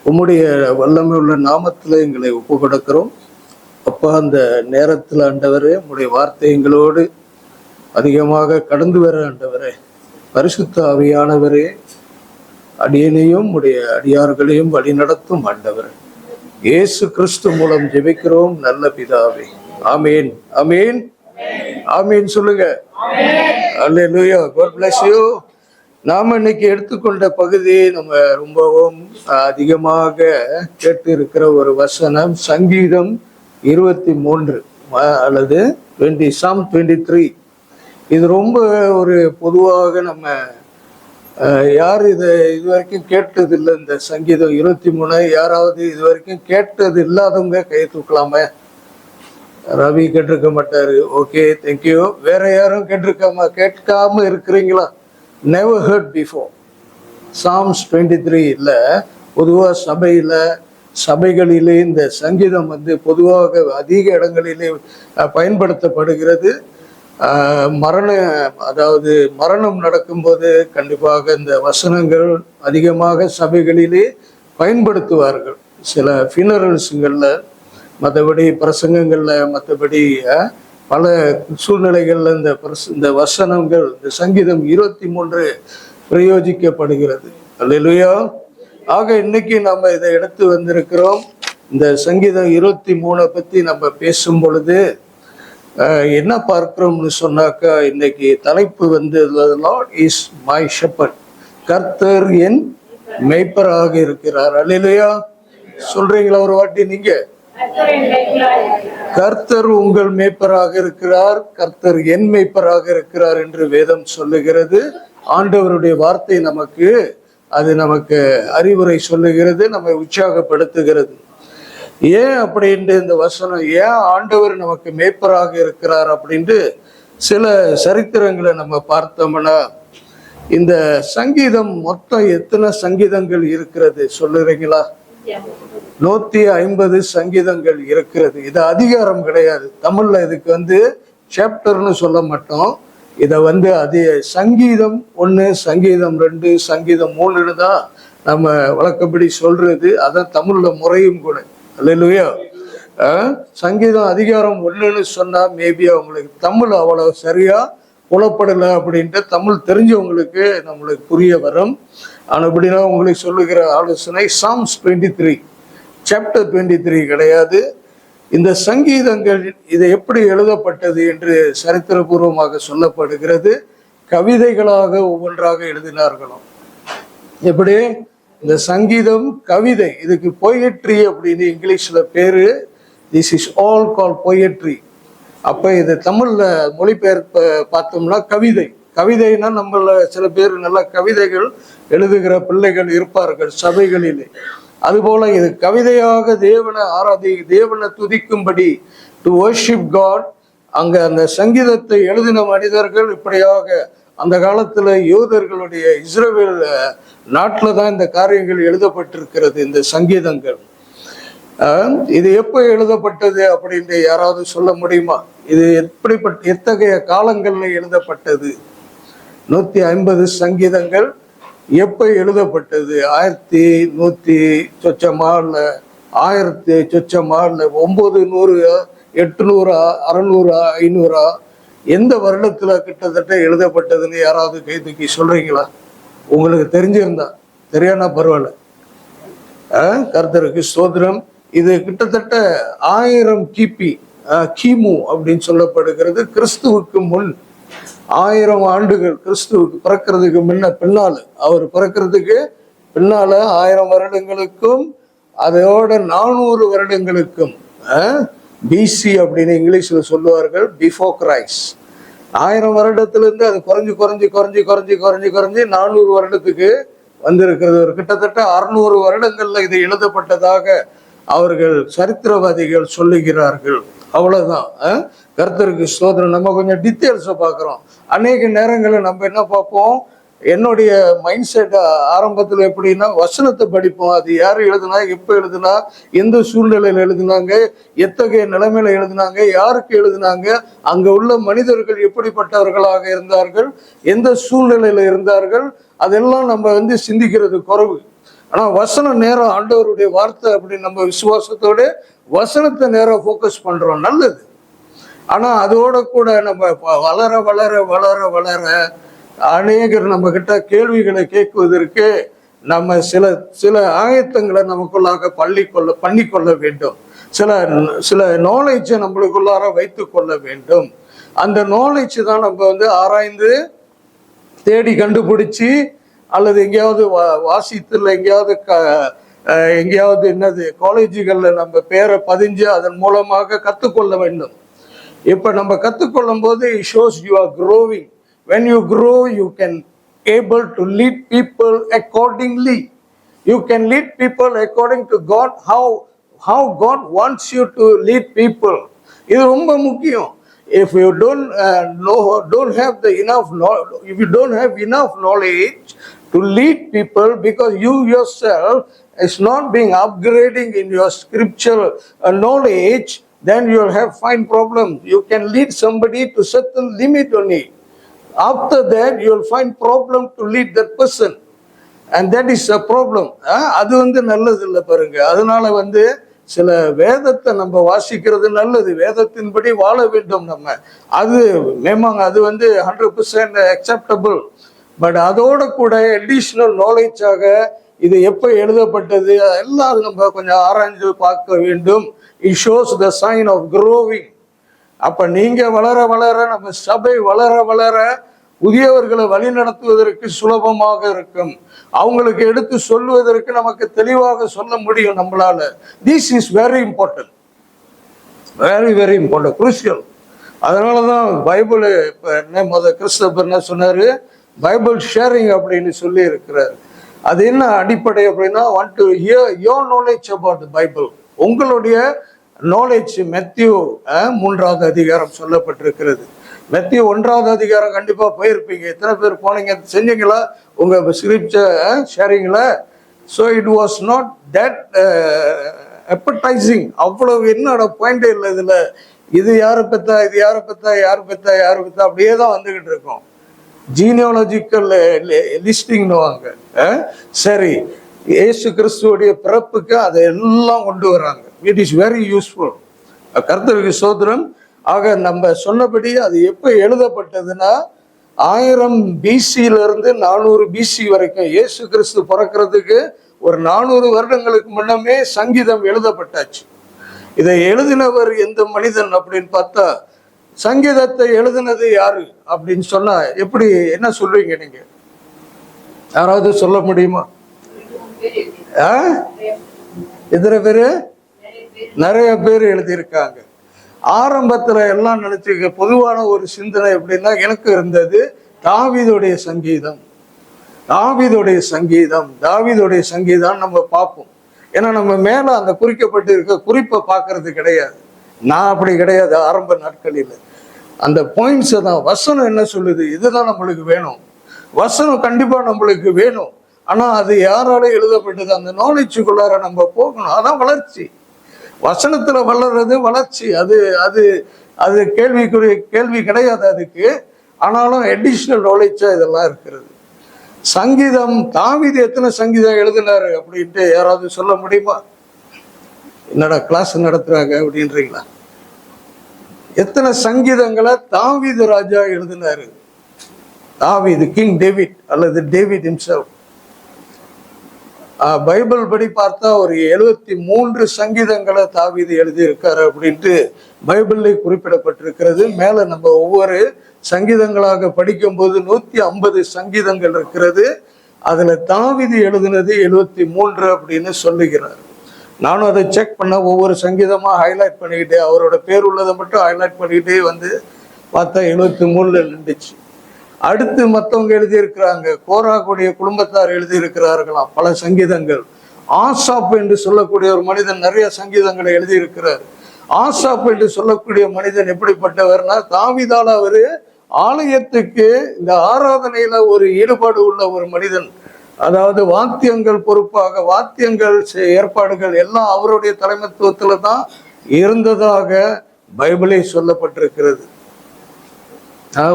உம்முடைய வல்லமை உள்ள நாமத்தில் எங்களை ஒப்பு கொடுக்கிறோம். அப்பா, அந்த நேரத்தில் ஆண்டவரே, உம்முடைய வார்த்தை எங்களோடு அதிகமாக கடந்து வர ஆண்டவரே, பரிசுத்த ஆவியானவரே, அடியனையும் உடைய அடியார்களையும் வழி நடத்தும் ஆண்டவரே, இயேசு கிறிஸ்து மூலம் ஜெபிக்கிறோம் நல்ல பிதாவே. ஆமீன், ஆமீன், ஆமீன் சொல்லுங்க. அல்லேலூயா. God bless you. நாம் இன்னைக்கு எடுத்துக்கொண்ட பகுதி நம்ம ரொம்பவும் அதிகமாக கேட்டு இருக்கிற ஒரு வசனம், சங்கீதம் 23 அல்லது Psalm 23. இது ரொம்ப ஒரு பொதுவாக நம்ம யார் இதை இதுவரைக்கும் கேட்டதில்லை, இந்த சங்கீதம் 23 யாராவது இதுவரைக்கும் கேட்டது இல்லாதவங்க கை தூக்கலாமே. ரவி கேட்டிருக்க மாட்டாரு. Okay, thank you. வேற யாரும் கேட்காம இருக்கிறீங்களா? Never heard before. Psalms 23 இல்ல, பொதுவா சபைகளிலே இந்த சங்கீதம் பொதுவாக அதிக இடங்களிலே பயன்படுத்தப்படுகிறது. அதாவது மரணம் நடக்கும்போது கண்டிப்பாக இந்த வசனங்கள் அதிகமாக சபைகளிலே பயன்படுத்துவார்கள். சில ஃபினரல்ஸுங்களில், மற்றபடி பிரசங்கங்கள்ல, மற்றபடி பல சூழ்நிலைகள்ல இந்த வசனங்கள், இந்த சங்கீதம் 23 பிரயோஜிக்கப்படுகிறது. அல்லேலூயா. ஆக இன்னைக்கு நம்ம இதை எடுத்து வந்திருக்கிறோம். இந்த சங்கீதம் 23 பத்தி நம்ம பேசும் பொழுது என்ன பார்க்கிறோம்னு சொன்னாக்கா, இன்னைக்கு தலைப்பு Lord is my shepherd. கர்த்தர் என் மேய்ப்பராக இருக்கிறார். அல்லேலூயா. சொல்றீங்களா ஒரு வாட்டி நீங்க? கர்த்தர் உங்கள் மேய்ப்பராக இருக்கிறார், கர்த்தர் என் மேய்ப்பராக இருக்கிறார் என்று வேதம் சொல்லுகிறது. ஆண்டவருடைய வார்த்தை நமக்கு அறிவுரை சொல்லுகிறது, நம்மை உற்சாகப்படுத்துகிறது. ஏன் அப்படின்ட்டு இந்த வசனம், ஏன் ஆண்டவர் நமக்கு மேய்ப்பராக இருக்கிறார் அப்படின்ட்டு சில சரித்திரங்களை நம்ம பார்த்தோம்னா, இந்த சங்கீதம் மொத்தம் எத்தனை சங்கீதங்கள் இருக்கிறது சொல்லுறீங்களா? 150 சங்கீதங்கள் இருக்கிறது. இது அதிகாரம் கிடையாது. தமிழ்ல இதுக்கு சாப்டர்னு சொல்ல மாட்டோம். இதை சங்கீதம் 1, சங்கீதம் 2, சங்கீதம் 3 தான் நம்ம வழக்கப்படி சொல்றது. அதான் தமிழ்ல முறையும் கூட. அல்லேலூயா. சங்கீதம் அதிகாரம் 1ன்னு சொன்னா மேபி அவங்களுக்கு தமிழ் அவ்வளவு சரியா புலப்படலை அப்படின்ட்டு தமிழ் தெரிஞ்சவங்களுக்கு நம்மளுக்கு புரிய வரும். ஆனால் அப்படின்னா உங்களுக்கு சொல்லுகிற ஆலோசனை Psalms 23, சாப்டர் 23 கிடையாது. இந்த சங்கீதங்கள் இது எப்படி எழுதப்பட்டது என்று சரித்திரபூர்வமாக சொல்லப்படுகிறது. கவிதைகளாக ஒவ்வொன்றாக எழுதினார்களோ. எப்படி இந்த சங்கீதம் கவிதை, இதுக்கு பொயட்ரி அப்படின்னு இங்கிலீஷ்ல பேரு. This is all call poetry. அப்ப இது தமிழ்ல மொழிபெயர்ப்ப பார்த்தோம்னா கவிதை. கவிதைன்னா நம்மள சில பேர் நல்ல கவிதைகள் எழுதுகிற பிள்ளைகள் இருப்பார்கள் சபைகளிலே. அதுபோல இது கவிதையாக தேவனை துதிக்கும்படி, டு வர்ஷிப் காட். அங்க அந்த சங்கீதத்தை எழுதின மனிதர்கள் இப்படியாக அந்த காலத்துல யூதர்களுடைய இஸ்ரவேல் நாட்டுல தான் இந்த காரியங்கள் எழுதப்பட்டிருக்கிறது, இந்த சங்கீதங்கள். இது எப்போ எழுதப்பட்டது அப்படின்னு யாராவது சொல்ல முடியுமா? இது எத்தகைய காலங்கள்ல எழுதப்பட்டது? 150 சங்கீதங்கள் எப்ப எழுதப்பட்டது? 1100 சொச்சமா இல்ல 1000 சொச்சமா இல்ல 900, 800, 600, 500 எந்த வருடத்துல கிட்டத்தட்ட எழுதப்பட்டதுன்னு யாராவது கை தூக்கி சொல்றீங்களா? உங்களுக்கு தெரிஞ்சிருந்தா, தெரியானா பரவாயில்ல. கர்த்தருக்கு ஸ்தோத்திரம். இது கிட்டத்தட்ட 1000 கிமு அப்படின்னு சொல்லப்படுகிறது. கிறிஸ்துவுக்கு முன் 1000 ஆண்டுகள், கிறிஸ்துவுக்கு பிறக்கிறதுக்கு பின்னால, அவர் பிறக்கிறதுக்கு பின்னால 1000 வருடங்களுக்கும் அதோட 400 வருடங்களுக்கும் பிசி அப்படின்னு இங்கிலீஷ்ல சொல்லுவார்கள், பிஃபோர் கிரைஸ்ட். 1000 வருடத்திலிருந்து அது குறைஞ்சி 400 வருடத்துக்கு வந்திருக்கிறது. ஒரு கிட்டத்தட்ட 600 வருடங்கள்ல இது எழுதப்பட்டதாக அவர்கள் சரித்திரவாதிகள் சொல்லுகிறார்கள். அவ்வளவுதான். கர்த்தருக்கு ஸ்தோத்திரம். நம்ம கொஞ்சம் டீட்டெயில்ஸை பார்க்குறோம். அநேக நேரங்களில் நம்ம என்ன பார்ப்போம், என்னுடைய மைண்ட் செட் ஆரம்பத்தில் எப்படின்னா, வசனத்தை படிப்போம். அது யார் எழுதுனா, எப்போ எழுதுனா, எந்த சூழ்நிலையில் எழுதுனாங்க, எத்தகைய நிலைமையில எழுதுனாங்க, யாருக்கு எழுதுனாங்க, அங்க உள்ள மனிதர்கள் எப்படிப்பட்டவர்களாக இருந்தார்கள், எந்த சூழ்நிலையில இருந்தார்கள், அதெல்லாம் நம்ம சிந்திக்கிறது குறைவு. ஆனா வசனம் நேரம் ஆண்டவருடைய வார்த்தை அப்படி நம்ம விசுவாசத்தோட வசனத்தை நேரம் ஃபோக்கஸ் பண்றோம், நல்லது. ஆனா அதோட கூட நம்ம வளர வளர வளர வளர அநேகர் நம்ம கிட்ட கேள்விகளை கேட்குவதற்கு நம்ம சில சில ஆயத்தங்களை நமக்குள்ளாக பண்ணிக்கொள்ள வேண்டும். சில சில நாலேஜை நம்மளுக்குள்ளார வைத்து கொள்ள வேண்டும். அந்த நாலேஜ் தான் நம்ம ஆராய்ந்து தேடி கண்டுபிடிச்சி அல்லது எங்கேயாவது வாசித்துல எங்கேயாவது என்னது காலேஜுகள்ல நம்ம பேரை பதிஞ்சு அதன் மூலமாக கற்றுக்கொள்ள வேண்டும். இப்ப நம்ம கற்றுக்கொள்ளும் போது it shows you are growing. When you grow, you can able to lead people accordingly. You can lead people according to God, how God wants you to lead people. இது ரொம்ப முக்கியம். If you don't have if you don't have enough knowledge to lead people, because you yourself is not being upgrading in your scriptural knowledge, then you'll have find problem. You can lead somebody to certain limit only. After that, you'll find problem to lead that person, and that is a problem. அது நல்லது இல்லை பாருங்க. அதனால சில வேதத்தை நம்ம வாசிக்கிறது நல்லது, வேதத்தின்படி வாழ வேண்டும் நம்ம. அது மேமாங்க, அது 100% அக்செப்டபிள். பட் அதோட கூட அடிஷ்னல் நாலேஜாக இது எப்போ எழுதப்பட்டது எல்லாம் நம்ம கொஞ்சம் ஆராய்ந்து பார்க்க வேண்டும். It shows the sign of growing. அப்ப நீங்க வளர வளர, நம்ம சபை வளர வளர புதியவர்களை வழி நடத்துவதற்கு சுலபமாக இருக்கும். அவங்களுக்கு எடுத்து சொல்வதற்கு நமக்கு தெளிவாக சொல்ல முடியும் நம்மளால. This is very important, very very important, crucial. அதனாலதான் பைபிள் கிறிஸ்தவர் என்ன சொன்னாரு, பைபிள் ஷேரிங் அப்படின்னு சொல்லி இருக்கிறார். அது என்ன அடிப்படை அப்படின்னா, want to hear your knowledge about the Bible. உங்களுடைய நாலேஜ் மெத்தியூ 3வது அதிகாரம் சொல்லப்பட்டிருக்கிறது. மெத்தியூ 1வது அதிகாரம் கண்டிப்பா போயிருப்பீங்க. எத்தனை பேர் போனீங்க, செஞ்சீங்களா உங்க ஸ்கிரிப்சர் ஷேரிங்ல? So it was not that appetizing. அவ்வளவு என்னோட பாயிண்டே இல்லை இதுல. இது யாரை பத்தா, இது யாரை பத்தா, யாரு பத்தா, யாரு பத்தா, அப்படியே தான் வந்துகிட்டு இருக்கோம். ஜீனியாலஜிக்கல் லிஸ்டிங்னுவாங்க. சரி, இயேசு கிறிஸ்துவோடைய பிறப்புக்கு அதை எல்லாம் கொண்டு வராங்க. It is very useful. கர்த்தருக்கு ஸ்தோத்திரம். ஆக நம்ம சொன்னபடி அது எப்போ எழுதப்பட்டதுன்னா 1000 BC-ல இருந்து 400 BC வரைக்கும், இயேசு கிறிஸ்து பிறக்கிறதுக்கு ஒரு 400 வருடங்களுக்கு முன்னமே சங்கீதம் எழுதப்பட்டாச்சு. இதை எழுதினவர் எந்த மனிதன் அப்படின்னு பார்த்தா, சங்கீதத்தை எழுதினது யாரு அப்படின்னு சொன்னா எப்படி என்ன சொல்றீங்க நீங்க? யாராவது சொல்ல முடியுமா? எத்தனை பேரு? நிறைய பேர் எழுதியிருக்காங்க. ஆரம்பத்துல எல்லாம் நினைச்சுக்க, பொதுவான ஒரு சிந்தனை எப்படின்னா எனக்கு இருந்தது, தாவீதுடைய சங்கீதம், தாவீதுடைய சங்கீதம், தாவீதுடைய சங்கீதம் நம்ம பார்ப்போம். ஏன்னா நம்ம மேல அந்த குறிக்கப்பட்டு இருக்க குறிப்பை பார்க்கறது கிடையாது. நான் அப்படி கிடையாது. ஆரம்ப நாட்களில் அந்த பாயிண்ட்ஸை தான், வசனம் என்ன சொல்லுது, இதுதான் நம்மளுக்கு வேணும். வசனம் கண்டிப்பா நம்மளுக்கு வேணும். ஆனா அது யாரால எழுதப்பட்டது, அந்த நாலேஜுக்குள்ளார நம்ம போகணும். அதான் வளர்ச்சி. வசனத்துல வளர்றது வளர்ச்சி. அது அது அது கேள்வி கிடையாது அதுக்கு. ஆனாலும் அடிஷ்னல் நாலேஜா இதெல்லாம் இருக்கிறது. சங்கீதம், தாவீது எத்தனை சங்கீதம் எழுதினாரு அப்படின்ட்டு யாராவது சொல்ல முடியுமா? என்னடா கிளாஸ் நடத்துறாங்க அப்படின்றீங்களா? எத்தனை சங்கீதங்களை தாவீது ராஜா எழுதினாரு? தாவீது, கிங் டேவிட் அல்லது டேவிட் ஹிம்செல்ஃப். பைபிள் படி பார்த்தா ஒரு 73 சங்கீதங்களை தாவீது எழுதியிருக்காரு அப்படின்ட்டு பைபிள்ல குறிப்பிடப்பட்டிருக்கிறது. மேல நம்ம ஒவ்வொரு சங்கீதங்களாக படிக்கும் போது 150 சங்கீதங்கள் இருக்கிறது. அதுல தாவீது எழுதினது 73 அப்படின்னு சொல்லுகிறார். நானும் அதை செக் பண்ண, ஒவ்வொரு சங்கீதமா ஹைலைட் பண்ணிக்கிட்டே, அவரோட பேர் உள்ளதை மட்டும் ஹைலைட் பண்ணிக்கிட்டே பார்த்தா 73 நின்றுச்சு. அடுத்து மற்றவங்க எழுதியிருக்கிறாங்க. கோராகுடைய குடும்பத்தார் எழுதியிருக்கிறார்களாம் பல சங்கீதங்கள். ஆசாப் என்று சொல்லக்கூடிய ஒரு மனிதன் நிறைய சங்கீதங்களை எழுதியிருக்கிறார். ஆசாப் என்று சொல்லக்கூடிய மனிதன் எப்படிப்பட்டவர்னா, தாவீதால அவரு ஆலயத்துக்கு இந்த ஆராதனையில ஒரு ஈடுபாடு உள்ள ஒரு மனிதன். அதாவது வாத்தியங்கள் பொறுப்பாக, வாத்தியங்கள் ஏற்பாடுகள் எல்லாம் அவருடைய தலைமைத்துவத்துல தான் இருந்ததாக பைபிளே சொல்லப்பட்டிருக்கிறது.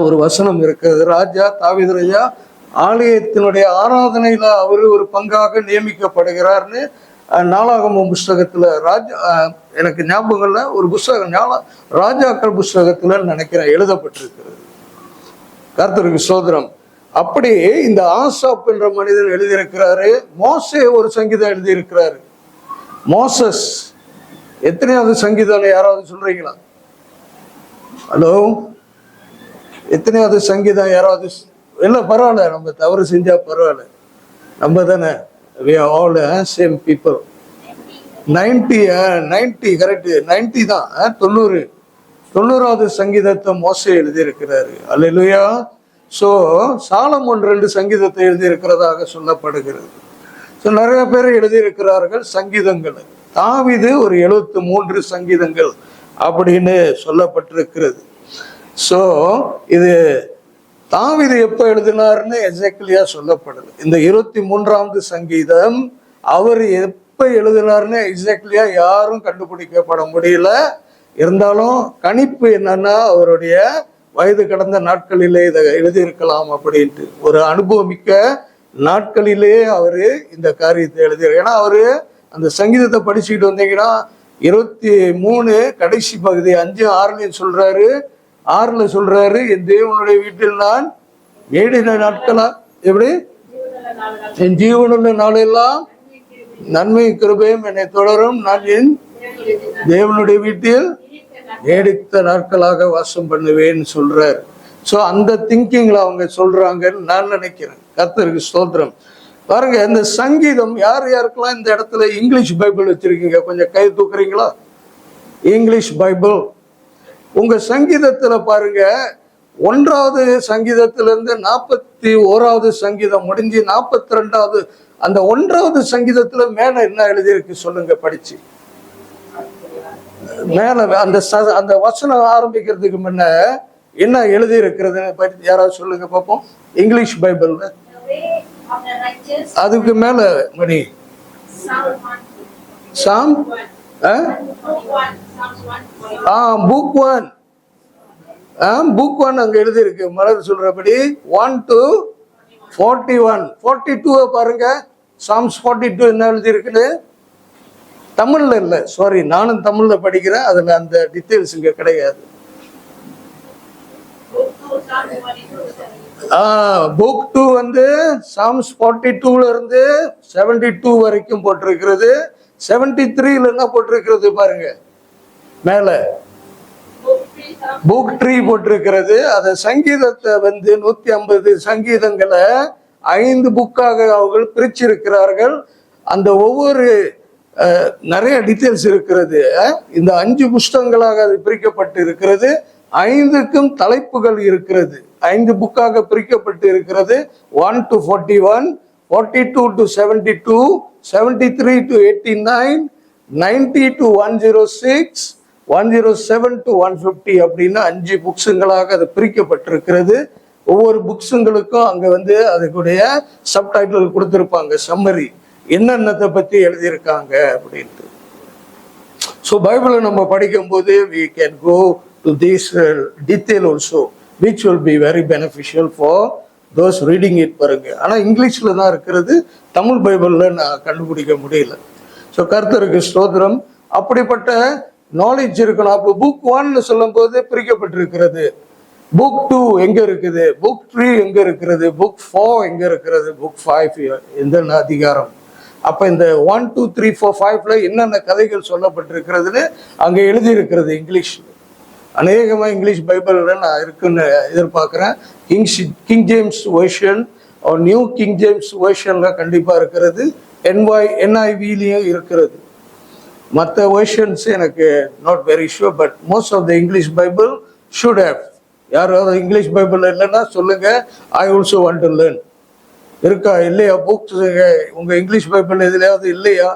ஒரு வசனம் இருக்கிறது, ராஜா தாவீது ராஜா ஆலயத்தினுடைய ஆராதனையில அவரு ஒரு பங்காக நியமிக்கப்படுகிறார்னு நாளாகமம் புஸ்தகத்துல எனக்கு ஞாபகம்ல ஒரு புஸ்தகம் ராஜாக்கள் புஸ்தகத்துல நினைக்கிறேன் எழுதப்பட்டிருக்கிறது. கர்த்தருக்கு ஸ்தோத்திரம். அப்படி இந்த ஆசாப் என்ற மனிதன் எழுதியிருக்கிறாரு. மோசே ஒரு சங்கீதம் எழுதியிருக்கிறாரு. மோசஸ் எத்தனையாவது சங்கீதம் யாராவது சொல்றீங்களா? ஹலோ, எத்தனையாவது சங்கீதம் யாராவது? இல்லை, பரவாயில்ல, நம்ம தவறு செஞ்சா பரவாயில்ல, நம்ம தானே ஆல் சேம் பீப்புள். 90 கரெக்ட், 90 தான், 90வது சங்கீதத்தை மோசே எழுதியிருக்கிறாரு. அல்லேலூயா. ஸோ சாலமோன் 2 சங்கீதத்தை எழுதியிருக்கிறதாக சொல்லப்படுகிறது. ஸோ நிறைய பேர் எழுதியிருக்கிறார்கள் சங்கீதங்கள். தாவீது ஒரு 73 சங்கீதங்கள் அப்படின்னு சொல்லப்பட்டிருக்கிறது. ஸோ இது தாவீது எப்போ எழுதினார்னு எசேக்கியா சொல்லப்படுது. இந்த 23வது சங்கீதம் அவர் எப்போ எழுதினார்னு எசேக்கியா யாரும் கண்டுபிடிக்கப்பட முடியல. இருந்தாலும் கணிப்பு என்னன்னா அவருடைய வயது கடந்த நாட்களிலே இதை எழுதியிருக்கலாம் அப்படின்ட்டு. ஒரு அனுபவமிக்க நாட்களிலே அவரு இந்த காரியத்தை எழுதியிருக்க. ஏன்னா அவரு அந்த சங்கீதத்தை படிச்சுக்கிட்டு வந்தீங்கன்னா 23 கடைசி பகுதி 5:6 சொல்றாரு. 6 சொல்றாரு, என் தேவனுடைய வீட்டில் நான் ஏடின நாட்களா, எப்படி என் ஜீவனுள்ள நாளெல்லாம் நன்மை கிருபையும் என்னை தொடரும், நான் என் தேவனுடைய வீட்டில் நீடித்த நாட்களாக வாசம் பண்ணுவேன்னு சொல்றாரு. ஸோ அந்த திங்கிங்ல அவங்க சொல்றாங்கன்னு நான் நினைக்கிறேன். கர்த்தருக்கு ஸ்தோத்திரம். பாருங்க, இந்த சங்கீதம் யார் யாருக்கெல்லாம் இந்த இடத்துல இங்கிலீஷ் பைபிள் வச்சிருக்கீங்க கொஞ்சம் கை தூக்குறீங்களா? இங்கிலீஷ் பைபிள் உங்க சங்கீதத்துல பாருங்க, 1வது சங்கீதத்திலிருந்து 41வது சங்கீதம் முடிஞ்சு 42வது அந்த 1வது சங்கீதத்துல மேல என்ன எழுதியிருக்கு சொல்லுங்க படிச்சு. மேல அந்த வசனம் ஆரம்பிக்கிறதுக்கு முன்ன என்ன எழுதி இருக்கிறதுன்னு பற்றி யாராவது சொல்லுங்க பார்ப்போம். இங்கிலீஷ் பைபிள்ல அதுக்கு மேல மணி சாம் புக் 1 அங்க எழுதி இருக்கு. மலர் சொல்றபடி 1 to 41 42 பாருங்க. சாம்ஸ் 42 என்ன எழுதி இருக்குன்னு தமிழ்ல இல்ல, சாரி, நானும் தமிழ்ல படிக்கிறேன், அதுல அந்த டீடைல்ஸ் இங்க கிடையாது. புக் 2 வந்து சாம்ஸ் 42ல இருந்து 72 வரைக்கும் போட்டிருக்கிறது. 73ல என்ன போட்டிருக்கிறது பாருங்க, மேல புக் 3 போட்டிருக்கிறது. அத சங்கீதத்தை வந்து 150 சங்கீதங்களை 5 புக்காக அவர்கள் பிரிச்சிருக்கிறார்கள். அந்த ஒவ்வொரு நிறைய டீட்டெயில்ஸ் இருக்கிறது. இந்த 5 புஸ்தகங்களாக அது பிரிக்கப்பட்டு இருக்கிறது. 5க்கும் தலைப்புகள் இருக்கிறது. 5 புக்காக பிரிக்கப்பட்டு இருக்கிறது. 1 to 41, 42 to 72, 73 to 89, 90 to 106, 107 to 150 அப்படின்னு 5 புக்ஸுங்களாக அது பிரிக்கப்பட்டிருக்கிறது. ஒவ்வொரு புக்ஸுங்களுக்கும் அங்க வந்து அதுக்குடைய சப்டைட்டில் கொடுத்திருப்பாங்க, சம்மரி, என்னென்னத்தை பத்தி எழுதியிருக்காங்க அப்படின்ட்டு. ஸோ பைபிளை நம்ம படிக்கும் போது we can go to this detail also, which will be very beneficial for those reading it. பாருங்க, ஆனா இங்கிலீஷ்ல தான் இருக்கிறது, தமிழ் பைபிள்ல நான் கண்டுபிடிக்க முடியல. ஸோ கர்த்தருக்கு ஸ்தோத்திரம். அப்படிப்பட்ட நாலேஜ் இருக்கணும். அப்போ புக் 1 சொல்லும் போது பிரிக்கப்பட்டிருக்கிறது. புக் 2 எங்க இருக்குது, புக் 3 எங்க இருக்கிறது, புக் 4 எங்க இருக்கிறது, புக் 5 எந்த அதிகாரம். அப்ப இந்த 1, 2, 3, 4, 5ல என்னென்ன கதைகள் சொல்லப்பட்டிருக்கிறதுன்னு அங்க எழுதி இருக்கிறது இங்கிலீஷ்ல. அநேகமா இங்கிலீஷ் பைபிள்ல நான் இருக்குன்னு எதிர்பார்க்கிறேன். King James version, New King James வெர்ஷன்ல கண்டிப்பா இருக்கிறது. NIVலயும் இருக்கிறது. மற்ற வெர்ஷன்ஸ் எனக்கு not very sure, but most of the English Bible should have. யாராவது இங்கிலீஷ் பைபிள் இல்லைன்னா சொல்லுங்க, I also want to learn. இருக்கா இல்லையா புக்ஸ் உங்க இங்கிலீஷ் பைபிள் எதுலையாவது இல்லையா?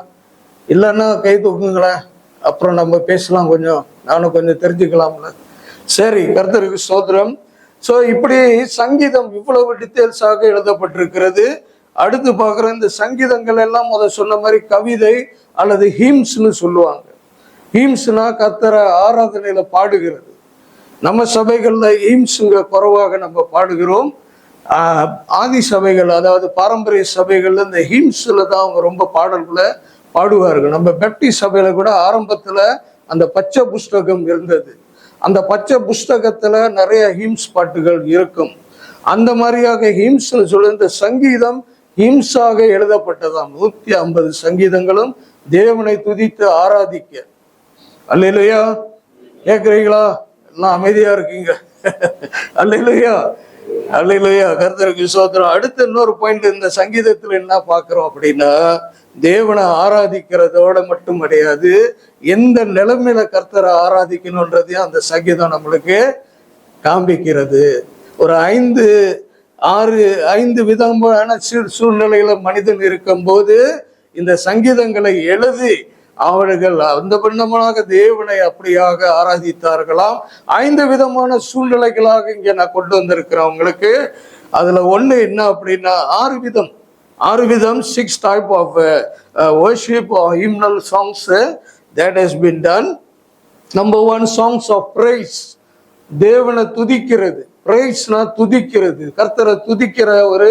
இல்லைன்னா கை தூக்குங்களேன், அப்புறம் நம்ம பேசலாம், கொஞ்சம் நானும் கொஞ்சம் தெரிஞ்சுக்கலாம்ல. சரி, கர்த்தருக்கு ஸ்தோத்திரம். ஸோ இப்படி சங்கீதம் இவ்வளவு டீட்டெயில்ஸாக எழுதப்பட்டிருக்கிறது. அடுத்து பார்க்குற இந்த சங்கீதங்கள் எல்லாம் சொன்ன மாதிரி கவிதை அல்லது ஹீம்ஸ்னு சொல்லுவாங்க. ஹீம்ஸ்னா கர்த்தரை ஆராதனையில பாடுகிறது. நம்ம சபைகள்ல ஹீம்ஸுங்க குறைவாக நம்ம பாடுகிறோம். ஆதி சபைகள், அதாவது பாரம்பரிய சபைகள்ல இந்த ஹிம்ஸ்ல தான் அவங்க ரொம்ப பாடல்களை பாடுவார்கள். நம்ம பெப்டிஸ்ட் சபையில கூட ஆரம்பத்துல அந்த பச்சை புஸ்தகம் இருந்தது. அந்த பச்சை புஸ்தகத்துல நிறைய ஹிம்ஸ் பாட்டுகள் இருக்கும். அந்த மாதிரியாக ஹிம்ஸ்ல சொல்ல இந்த சங்கீதம் ஹிம்ஸாக எழுதப்பட்டதாம். 150 சங்கீதங்களும் தேவனை துதித்து ஆராதிக்க. அல்லேலூயா, கேட்குறீங்களா? எல்லாம் அமைதியா இருக்கீங்க. அல்லேலூயா, அல்லேலூயா, கர்த்தருக்கு ஸ்தோத்திரம். அடுத்து இன்னொரு பாயிண்ட் இந்த சங்கீதத்துல என்ன பார்க்கிறோம் அப்படின்னா, தேவனை ஆராதிக்கிறதோட மட்டும் கிடையாது, எந்த நிலைமையில கர்த்தரை ஆராதிக்கணும்ன்றதையும் அந்த சங்கீதம் நம்மளுக்கு காண்பிக்கிறது. ஒரு 5 விதமான சூழ்நிலையில மனிதன் இருக்கும்போது இந்த சங்கீதங்களை எழுதி அவர்கள் அந்த பின்னமாக தேவனை அப்படியாக ஆராதித்தார்களாம். 5 விதமான சூழ்நிலைகளாக இங்க நான் கொண்டு வந்திருக்கிறேன் உங்களுக்கு. அதுல ஒண்ணு என்ன அப்படின்னா 6 விதம் 6 type of worship or hymnal songs that has been done. Number 1, songs of praise. தேவனை துதிக்கிறது. பிரைஸ்னா துதிக்கிறது, கர்த்தரை துதிக்கிற ஒரு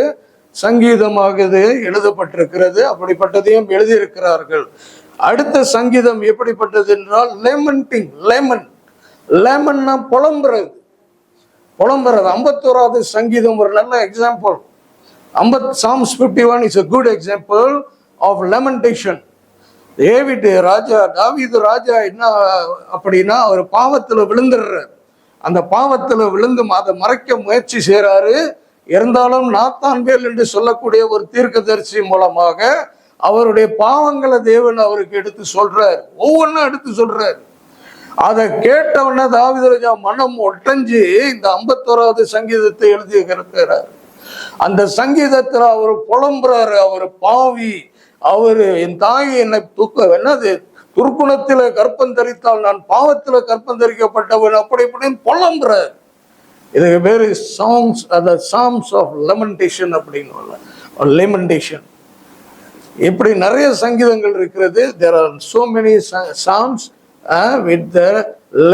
சங்கீதமாக இது எழுதப்பட்டிருக்கிறது. அப்படிப்பட்டதையும் எழுதியிருக்கிறார்கள். அடுத்த சங்கீதம் எப்படிப்பட்டது என்றால் லெமன்டிங். லெமன்னா புலம்புறது. 51வது சங்கீதம் ஒரு நல்ல example. Psalms 51 is a good example of lamentation. தாவீது ராஜா என்ன அப்படின்னா அவர் பாவத்துல விழுந்துடுறார். அந்த பாவத்துல விழுந்து அதை மறைக்க முயற்சி செய்யறாரு. இருந்தாலும் நாத்தான்வேல் என்று சொல்லக்கூடிய ஒரு தீர்க்கதரிசி மூலமாக அவருடைய பாவங்களை தேவன் அவருக்கு எடுத்து சொல்றார். ஒவ்வொன்றும் எடுத்து சொல்றாரு. அதை கேட்டவன தாவீது ராஜா மனம் ஒட்டஞ்சு இந்த 51வது சங்கீதத்தை எழுதி இருக்கிறார். அந்த சங்கீதத்துல அவர் புலம்புறாரு. அவர் பாவி, அவரு என் தாய் என்னை துர்க்குணத்தில கற்பம் தரித்தால் நான் பாவத்துல கற்பம் தரிக்கப்பட்டவன் அப்படி இப்படின்னு புலம்புறார். இதுக்கு பேரு சாங்ஸ், சாம்ஸ் ஆஃப் லெமன்டேஷன் அப்படின்னு. லெமன்டேஷன் இப்படி நிறைய சங்கீதங்கள் இருக்கிறது. There are so many psalms with the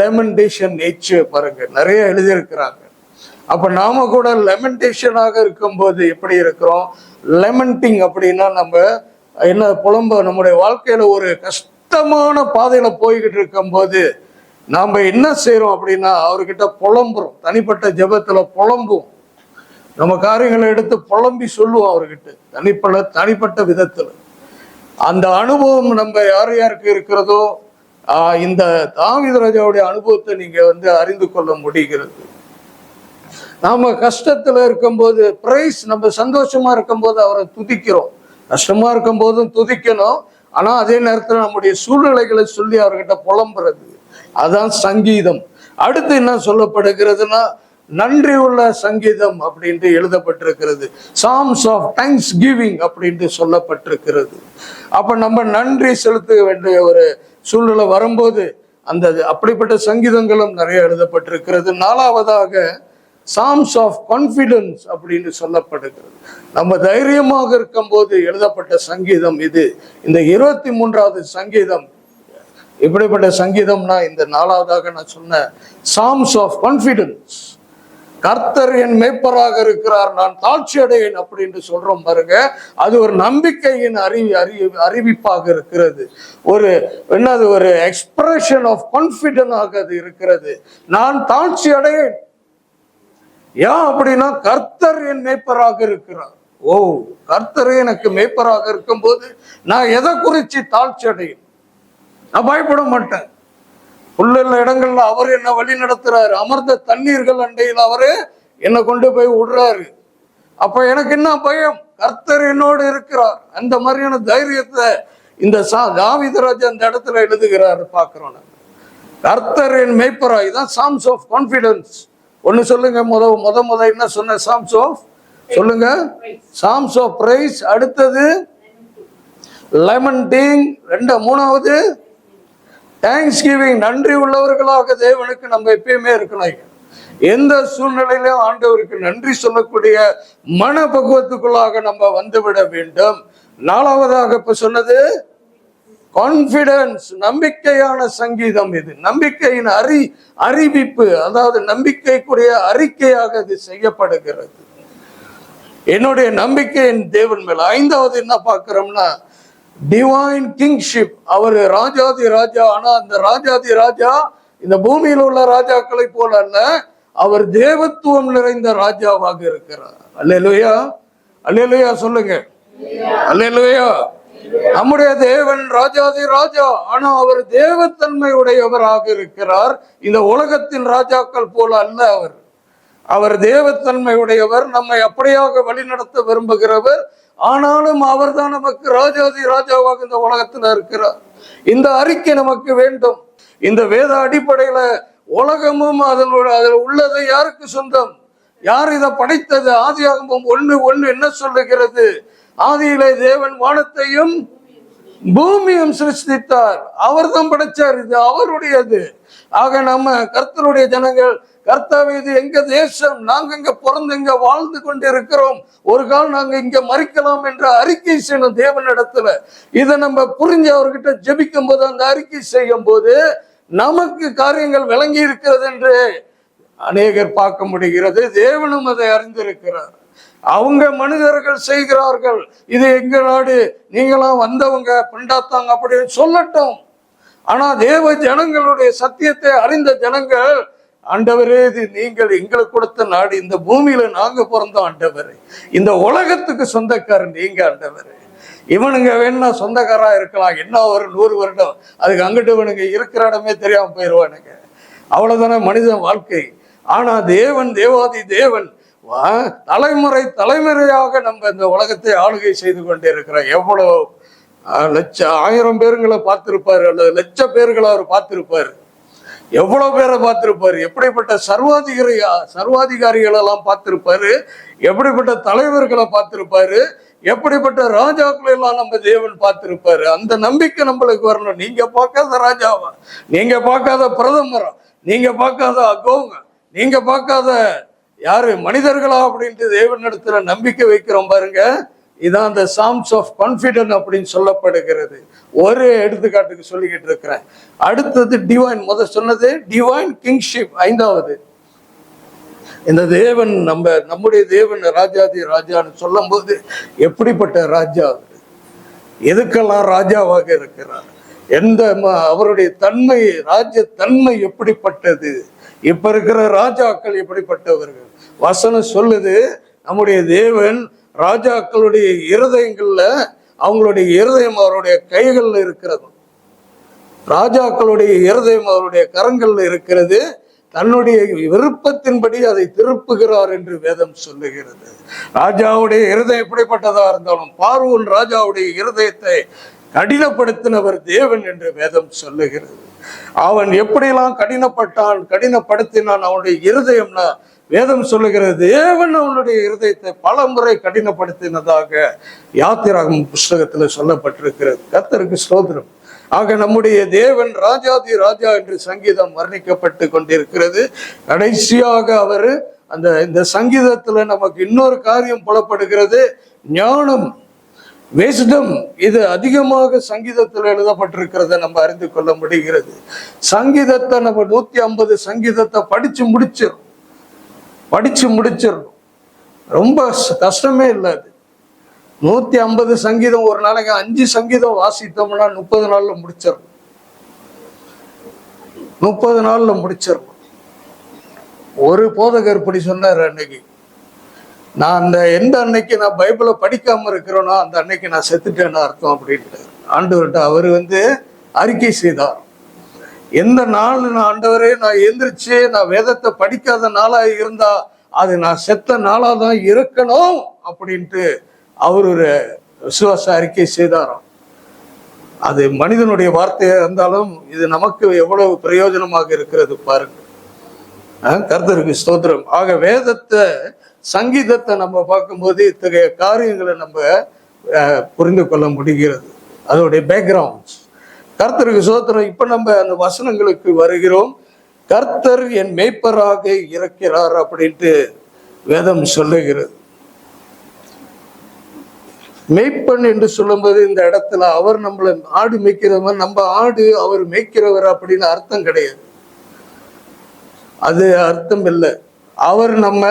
lamentation nature. பாருங்க, நிறைய எழுதியிருக்கிறாங்க. அப்ப நாம கூட லெமன்டேஷனாக இருக்கும்போது எப்படி இருக்கிறோம்? லெமன்டிங் அப்படின்னா நம்ம என்ன புலம்ப, நம்முடைய வாழ்க்கையில ஒரு கஷ்டமான பாதையில போய்கிட்டு இருக்கும் போது நாம என்ன செய்யறோம் அப்படின்னா அவர்கிட்ட புலம்புறோம். தனிப்பட்ட ஜெபத்துல புலம்புவோம். நம்ம காரியங்களை எடுத்து புலம்பி சொல்லுவோம் அவர்கிட்ட தனிப்பட்ட விதத்துல. அந்த அனுபவம் நம்ம யாருக்கு இருக்கிறதோ இந்த தாவீது ராஜாவுடைய அனுபவத்தை நீங்க அறிந்து கொள்ள முடிகிறது. நாம கஷ்டத்துல இருக்கும்போது பிரைஸ், நம்ம சந்தோஷமா இருக்கும்போது அவரை துதிக்கிறோம். கஷ்டமா இருக்கும் போதும் துதிக்கணும். ஆனா அதே நேரத்துல நம்முடைய சூழ்நிலைகளை சொல்லி அவர்கிட்ட புலம்புறது, அதான் சங்கீதம். அடுத்து என்ன சொல்லப்படுகிறதுனா நன்றி உள்ள சங்கீதம் அப்படின்ட்டு எழுதப்பட்டிருக்கிறது. சாம்ஸ் ஆஃப் தேங்க்ஸ் கிவிங் அப்படின்ட்டு சொல்லப்பட்டிருக்கிறது. அப்ப நம்ம நன்றி செலுத்த வேண்டிய ஒரு சூழ்நிலை வரும்போது அந்த அப்படிப்பட்ட சங்கீதங்களும் நிறைய எழுதப்பட்டிருக்கிறது. 4வதாக சாம்ஸ் ஆஃப் கான்ஃபிடன்ஸ் அப்படின்னு சொல்லப்படுகிறது. நம்ம தைரியமாக இருக்கும் போது எழுதப்பட்ட சங்கீதம் இது. இந்த 23வது சங்கீதம் இப்படிப்பட்ட சங்கீதம்னா இந்த 4வதாக நான் சொன்ன சாம்ஸ் ஆஃப் கான்ஃபிடன்ஸ். கர்த்தர் என் மேய்ப்பராக இருக்கிறார், நான் தாழ்ச்சி அடையேன் அப்படின்னு சொல்றோம் பாருங்க. அது ஒரு நம்பிக்கையின் அறிவிப்பாக இருக்கிறது. ஒரு எக்ஸ்பிரஷன் ஆஃப் கான்ஃபிடன்ஸாக அது இருக்கிறது. நான் தாழ்ச்சி அடையேன். ஏன் அப்படின்னா கர்த்தர் என் மேய்ப்பராக இருக்கிறார். கர்த்தரே எனக்கு மேய்ப்பராக இருக்கும் போது நான் எதை குறிச்சு தாழ்ச்சி அடையும்? நான் பயப்பட மாட்டேன். புல்லுள்ள இடங்கள்ல அவர் என்ன வழி நடத்துறாரு. அமர்ந்த தண்ணீர்கள் அண்டையில் அவரு என்னை கொண்டு போய் விடுறாரு. அப்ப எனக்கு என்ன பயம்? கர்த்தர் என்னோடு இருக்கிறார். அந்த மாதிரியான தைரியத்தை இந்த தாவீது ராஜா அந்த இடத்துல எழுதுகிறாரு பாக்குறோம். கர்த்தர் என் மேய்ப்பராய் தான் சாம்ஸ் ஆஃப் கான்ஃபிடன்ஸ். ஒன்னு சொல்லுங்க, முத என்ன சொன்ன? சாம்ஸ் ஆஃப் சொல்லுங்க, சாம்ஸ் ஆஃப் பிரைஸ். அடுத்தது லெமன்டிங். 3வது தேங்க்ஸ் கிவிங். நன்றி உள்ளவர்களாக தேவனுக்கு நம்ம எப்பயுமே இருக்கணும். எந்த சூழ்நிலையிலும் ஆண்டவருக்கு நன்றி சொல்லக்கூடிய மனப்பக்குவத்துக்குள்ளாக நம்ம வந்துவிட வேண்டும். 4வதாக இப்ப சொன்னது கான்ஃபிடன்ஸ், நம்பிக்கையான சங்கீதம். இது நம்பிக்கையின் அறிவிப்பு, அதாவது நம்பிக்கைக்குரிய அறிக்கையாக இது செய்யப்படுகிறது. என்னுடைய நம்பிக்கை என் தேவன் மேல. ஐந்தாவது என்ன பார்க்கிறோம்னா, டிவைன் கிங்ஷிப். அவர் ராஜாதி ராஜா. ஆனா அந்த ராஜாதி ராஜா இந்த பூமியில் உள்ள ராஜாக்களை போல அல்ல, அவர் தேவத்துவம் நிறைந்த ராஜாவாக இருக்கிறார். அல்லேலூயா, அல்லேலூயா சொல்லுங்க, அல்லேலூயா. நம்முடைய தேவன் ராஜாதி ராஜா, ஆனா அவர் தேவத்தன்மை உடையவராக இருக்கிறார். இந்த உலகத்தின் ராஜாக்கள் போல அல்ல. அவர் தேவத்தன்மை உடையவர், நம்மை அப்படியாக வழிநடத்த விரும்புகிறவர். ஆனாலும் அவர் தான் நமக்கு ராஜாதி ராஜாவாக இந்த உலகத்துல இருக்கிறார். இந்த அறிக்கை நமக்கு வேண்டும். இந்த வேத அடிப்படையில உலகமும் அதில் உள்ளது யாருக்கு சொந்தம்? யார் இதை படைத்தது? ஆதியாகமம் 1:1 என்ன சொல்லுகிறது? ஆதியிலே தேவன் வானத்தையும் பூமியும் சிருஷ்டித்தார். அவர் தான் படைச்சார். இது அவருடையது. ஆக நம்ம கர்த்தருடைய ஜனங்கள், கர்த்தாவே இது எங்க தேசம், நாங்க இங்க பிறந்து இங்க வாழ்ந்து கொண்டு இருக்கிறோம், ஒரு கால் நாங்க இங்க மறிக்கலாம் என்ற அறிக்கை செய்யணும் தேவனிடத்துல. இதை நம்ம புரிஞ்சு அவர்கிட்ட ஜெபிக்கும் போது, அந்த அறிக்கை செய்யும் போது நமக்கு காரியங்கள் விளங்கி இருக்கிறது என்று அநேகர் பார்க்க முடிகிறது. தேவனும் அதை அறிந்திருக்கிறார். அவங்க மனிதர்கள் செய்கிறார்கள், இது எங்க நாடு, நீங்களாம் வந்தவங்க பண்டாத்தாங்க அப்படின்னு சொல்லட்டும். ஆனா தேவ ஜனங்களுடைய சத்தியத்தை அறிந்த ஜனங்கள், ஆண்டவரே இது நீங்கள் எங்களுக்கு கொடுத்த நாடு, இந்த பூமியில நாங்க பிறந்தோம் ஆண்டவரே, இந்த உலகத்துக்கு சொந்தக்காரன் நீங்க ஆண்டவரே. இவனுங்க வேணா சொந்தக்காரா இருக்கலாம், என்ன ஒரு 100 வருடம், அதுக்கு அங்கிட்டு இவனுங்க இருக்கிற இடமே தெரியாம போயிடுவானுங்க. அவ்வளவுதானே மனிதன் வாழ்க்கை. ஆனா தேவன், தேவாதி தேவன் தலைமுறை தலைமுறையாக நம்ம இந்த உலகத்தை ஆளுகை செய்து கொண்டே இருக்கிறோம். எவ்வளவு லட்சம் 1000 பேருங்களை பார்த்திருப்பாரு, அல்லது லட்சம் பேர்களை அவர் பார்த்திருப்பாரு. எவ்வளவு பேரை பார்த்திருப்பாரு. எப்படிப்பட்ட சர்வாதிகாரிகள் எல்லாம் பார்த்திருப்பாரு. எப்படிப்பட்ட தலைவர்களை பார்த்திருப்பாரு. எப்படிப்பட்ட ராஜாக்களை எல்லாம் நம்ம தேவன் பார்த்திருப்பாரு. அந்த நம்பிக்கை நம்மளுக்கு வரணும். நீங்க பார்க்காத ராஜாவா, நீங்க பார்க்காத பிரதமரா, நீங்க பார்க்காத அகோங்க, நீங்க பார்க்காத யாரு மனிதர்களா அப்படின்ட்டு தேவனிடத்துல நம்பிக்கை வைக்கிறோம் பாருங்க. இதான் அந்த சாம்ஸ் ஆஃப் கான்ஃபிடன்ஸ் அப்படின்னு சொல்லப்படுகிறது. ஒரு எடுத்துக்காட்டுக்கு சொல்லிக்கிட்டு இருக்கிறேன். அடுத்தது டிவைன், சொன்னது டிவைன் கிங்ஷிப். ஐந்தாவது, இந்த தேவன் நம்முடைய தேவன் ராஜாதி ராஜான்னு சொல்லும் போது எப்படிப்பட்ட ராஜா, எதுக்கெல்லாம் ராஜாவாக இருக்கிறார், எந்த அவருடைய தன்மை, ராஜ்ய தன்மை எப்படிப்பட்டது, இப்ப இருக்கிற ராஜாக்கள் எப்படிப்பட்டவர்கள். வசனம் சொல்லுது, நம்முடைய தேவன் ராஜாக்களுடைய இருதயங்கள்ல, அவங்களுடைய இருதயம் அவருடைய கைகள்ல இருக்கிறது. ராஜாக்களுடைய இருதயம் அவருடைய கரங்கள்ல இருக்கிறது. தன்னுடைய விருப்பத்தின்படி அதை திருப்புகிறார் என்று வேதம் சொல்லுகிறது. ராஜாவுடைய இருதயம் எப்படிப்பட்டதா இருந்தாலும், பார்வோன் ராஜாவுடைய இருதயத்தை கடினப்படுத்தினவர் தேவன் என்று வேதம் சொல்லுகிறது. அவன் எப்படியெல்லாம் கடினப்படுத்தினான் அவனுடைய இருதயம்னா வேதம் சொல்லுகிறது. தேவன் அவனுடைய இருதயத்தை பல முறை கடினப்படுத்தினதாக யாத்திராகமம் புஸ்தகத்துல சொல்லப்பட்டிருக்கிறது. கர்த்தருக்கு ஸ்தோத்திரம். ஆக நம்முடைய தேவன் ராஜாதி ராஜா என்று சங்கீதம் வர்ணிக்கப்பட்டு கொண்டிருக்கிறது. கடைசியாக அவர் இந்த சங்கீதத்துல நமக்கு இன்னொரு காரியம் புலப்படுகிறது, ஞானம், விஸ்டம். இது அதிகமாக சங்கீதத்தில் எழுதப்பட்டிருக்கிறத நம்ம அறிந்து கொள்ள முடிகிறது. சங்கீதத்தை நம்ம 150 சங்கீதத்தை படிச்சு முடிச்சிடணும். ரொம்ப கஷ்டமே இல்லை. அது 150 சங்கீதம், ஒரு நாளைக்கு 5 சங்கீதம் வாசித்தோம்னா 30 நாள்ல முடிச்சிடணும். 30 நாள்ல முடிச்சிடணும். ஒரு போதகர் இப்படி சொன்னார் அன்னைக்கு, நான் எந்த அன்னைக்கு நான் பைபிளை படிக்காம இருக்கிறேனோ அந்த அன்னைக்கு நான் செத்துட்டேன்னு அர்த்தம் அப்படின்ட்டு ஆண்டவர்கிட்ட அவர் அறிக்கை செய்தார். எந்த நாள் நான் ஆண்டவரே நான் எந்திரிச்சு நான் வேதத்தை படிக்காத நாளா இருந்தா அது நான் செத்த நாளா தான் இருக்கணும் அப்படின்ட்டு அவர் ஒரு விசுவாச அறிக்கை செய்தாராம். அது மனிதனுடைய வார்த்தையா இருந்தாலும் இது நமக்கு எவ்வளவு பிரயோஜனமாக இருக்கிறது பாருங்க. கர்த்தருக்கு ஸ்தோத்திரம். ஆக வேதத்தை, சங்கீதத்தை நம்ம பார்க்கும்போது இத்தகைய காரியங்களை நம்ம புரிந்து கொள்ள முடிகிறது, அதோடைய பேக்ரவுண்ட்ஸ். கர்த்தருக்கு ஸ்தோத்திரம். இப்ப நம்ம அந்த வசனங்களுக்கு வருகிறோம். கர்த்தர் என் மேய்ப்பராக இருக்கிறார் அப்படின்ட்டு வேதம் சொல்லுகிறது. மேய்ப்பன் என்று சொல்லும்போது இந்த இடத்துல அவர் நம்மளை ஆடு மேய்க்கிறவர், நம்ம ஆடு அவர் மேய்க்கிறவர் அப்படின்னு அர்த்தம் கிடையாது. அது அர்த்தம் இல்லை. அவர் நம்ம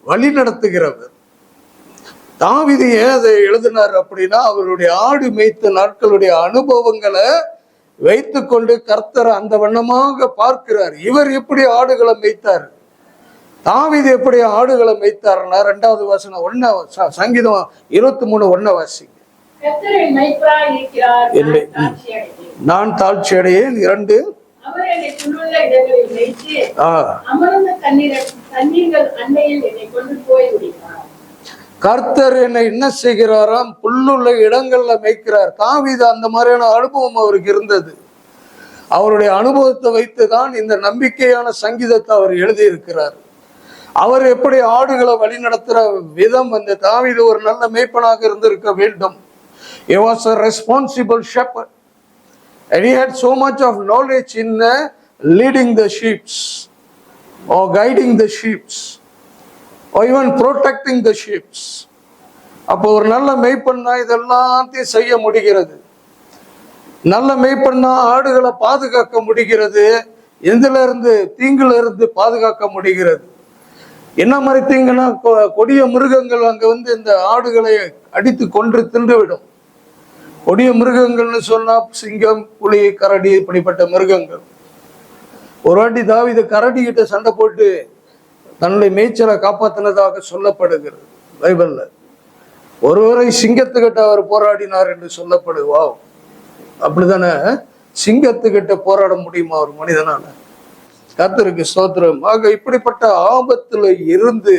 வழி நடத்துகிறவர். தாவீது ஏன் அதை எழுதினார் அப்படின்னா, அவருடைய ஆடு மேய்த்த நாட்களுடைய அனுபவங்களை வைத்து கொண்டு கர்த்தர் அந்த வண்ணமாக பார்க்கிறார். இவர் எப்படி ஆடுகளை மேய்த்தார், தாவீது எப்படி ஆடுகளை மேய்த்தார்னா, 2வது வசனம் சங்கீதம் 23:1 வாசிங்க. நான் தாழ்ச்சி அடையேன். 2 கர்த்தர் என்னை என்ன செய்கிறாராம், புல்லுள்ள இடங்கள்ல மேய்க்கிறார். தாவீது அந்த மாதிரியான அனுபவம் அவருக்கு இருந்தது. அவருடைய அனுபவத்தை வைத்துதான் இந்த நம்பிக்கையான சங்கீதத்தை அவர் எழுதியிருக்கிறார். அவர் எப்படி ஆடுகளை வழி நடத்துற விதம், அந்த தாவீது ஒரு நல்ல மேய்ப்பனாக இருந்திருக்க வேண்டும். He was a responsible shepherd and he had so much of knowledge in leading the sheep or guiding the sheep or even protecting the sheep. அப்போ ஒரு நல்ல மேய்ப்பன்னா இதெல்லாத்தையும் செய்ய முடிகிறது. நல்ல மேய்ப்பன்னா ஆடுகளை பாதுகாக்க முடிகிறது. எதுல இருந்து, தீங்குல இருந்து பாதுகாக்க முடிகிறது. என்ன மாதிரி தீங்குன்னா, கொடிய மிருகங்கள் அங்க வந்து இந்த ஆடுகளை அடித்து கொன்று தின்றுவிடும். கொடிய மிருகங்கள்னு சொன்னா சிங்கம், புலி, கரடி, இப்படிப்பட்ட மிருகங்கள். ஒரு வாட்டி தாவீது கரடி கிட்ட சண்டை போட்டு தன்னுடைய மேய்ச்சலை காப்பாத்தினதாக சொல்லப்படுகிறது பைபிள்ல. ஒருவரை சிங்கத்துக்கிட்ட அவர் போராடினார் என்று சொல்லப்படுவா. அப்படித்தானே, சிங்கத்துக்கிட்ட போராட முடியுமா ஒரு மனிதனால? கர்த்தருக்கு ஸ்தோத்திரம். ஆக இப்படிப்பட்ட ஆபத்துல இருந்து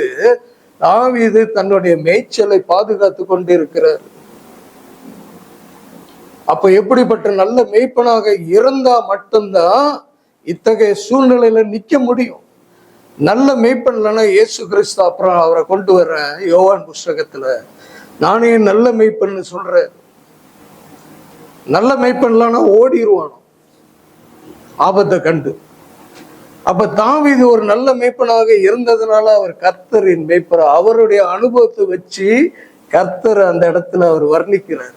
தாவீது தன்னுடைய மேய்ச்சலை பாதுகாத்து கொண்டு இருக்கிறார். அப்ப எப்படிப்பட்ட நல்ல மேய்ப்பனாக இருந்தா மட்டும்தான் இத்தகைய சூழ்நிலையில நிக்க முடியும். நல்ல மேய்ப்பன் இல்லைன்னா இயேசு கிறிஸ்து அப்புறம் அவரை கொண்டு வர்றேன் யோவான் புஸ்தகத்துல, நானே நல்ல மேய்ப்பன்னு சொல்றேன். நல்ல மேய்ப்பன் இல்லைன்னா ஓடிடுவானோ ஆபத்தை கண்டு. அப்ப தாவீது ஒரு நல்ல மேய்ப்பனாக இருந்ததுனால அவர் கர்த்தரின் மேய்ப்பர். அவருடைய அனுபவத்தை வச்சு கர்த்தர் அந்த இடத்துல அவர் வர்ணிக்கிறார்.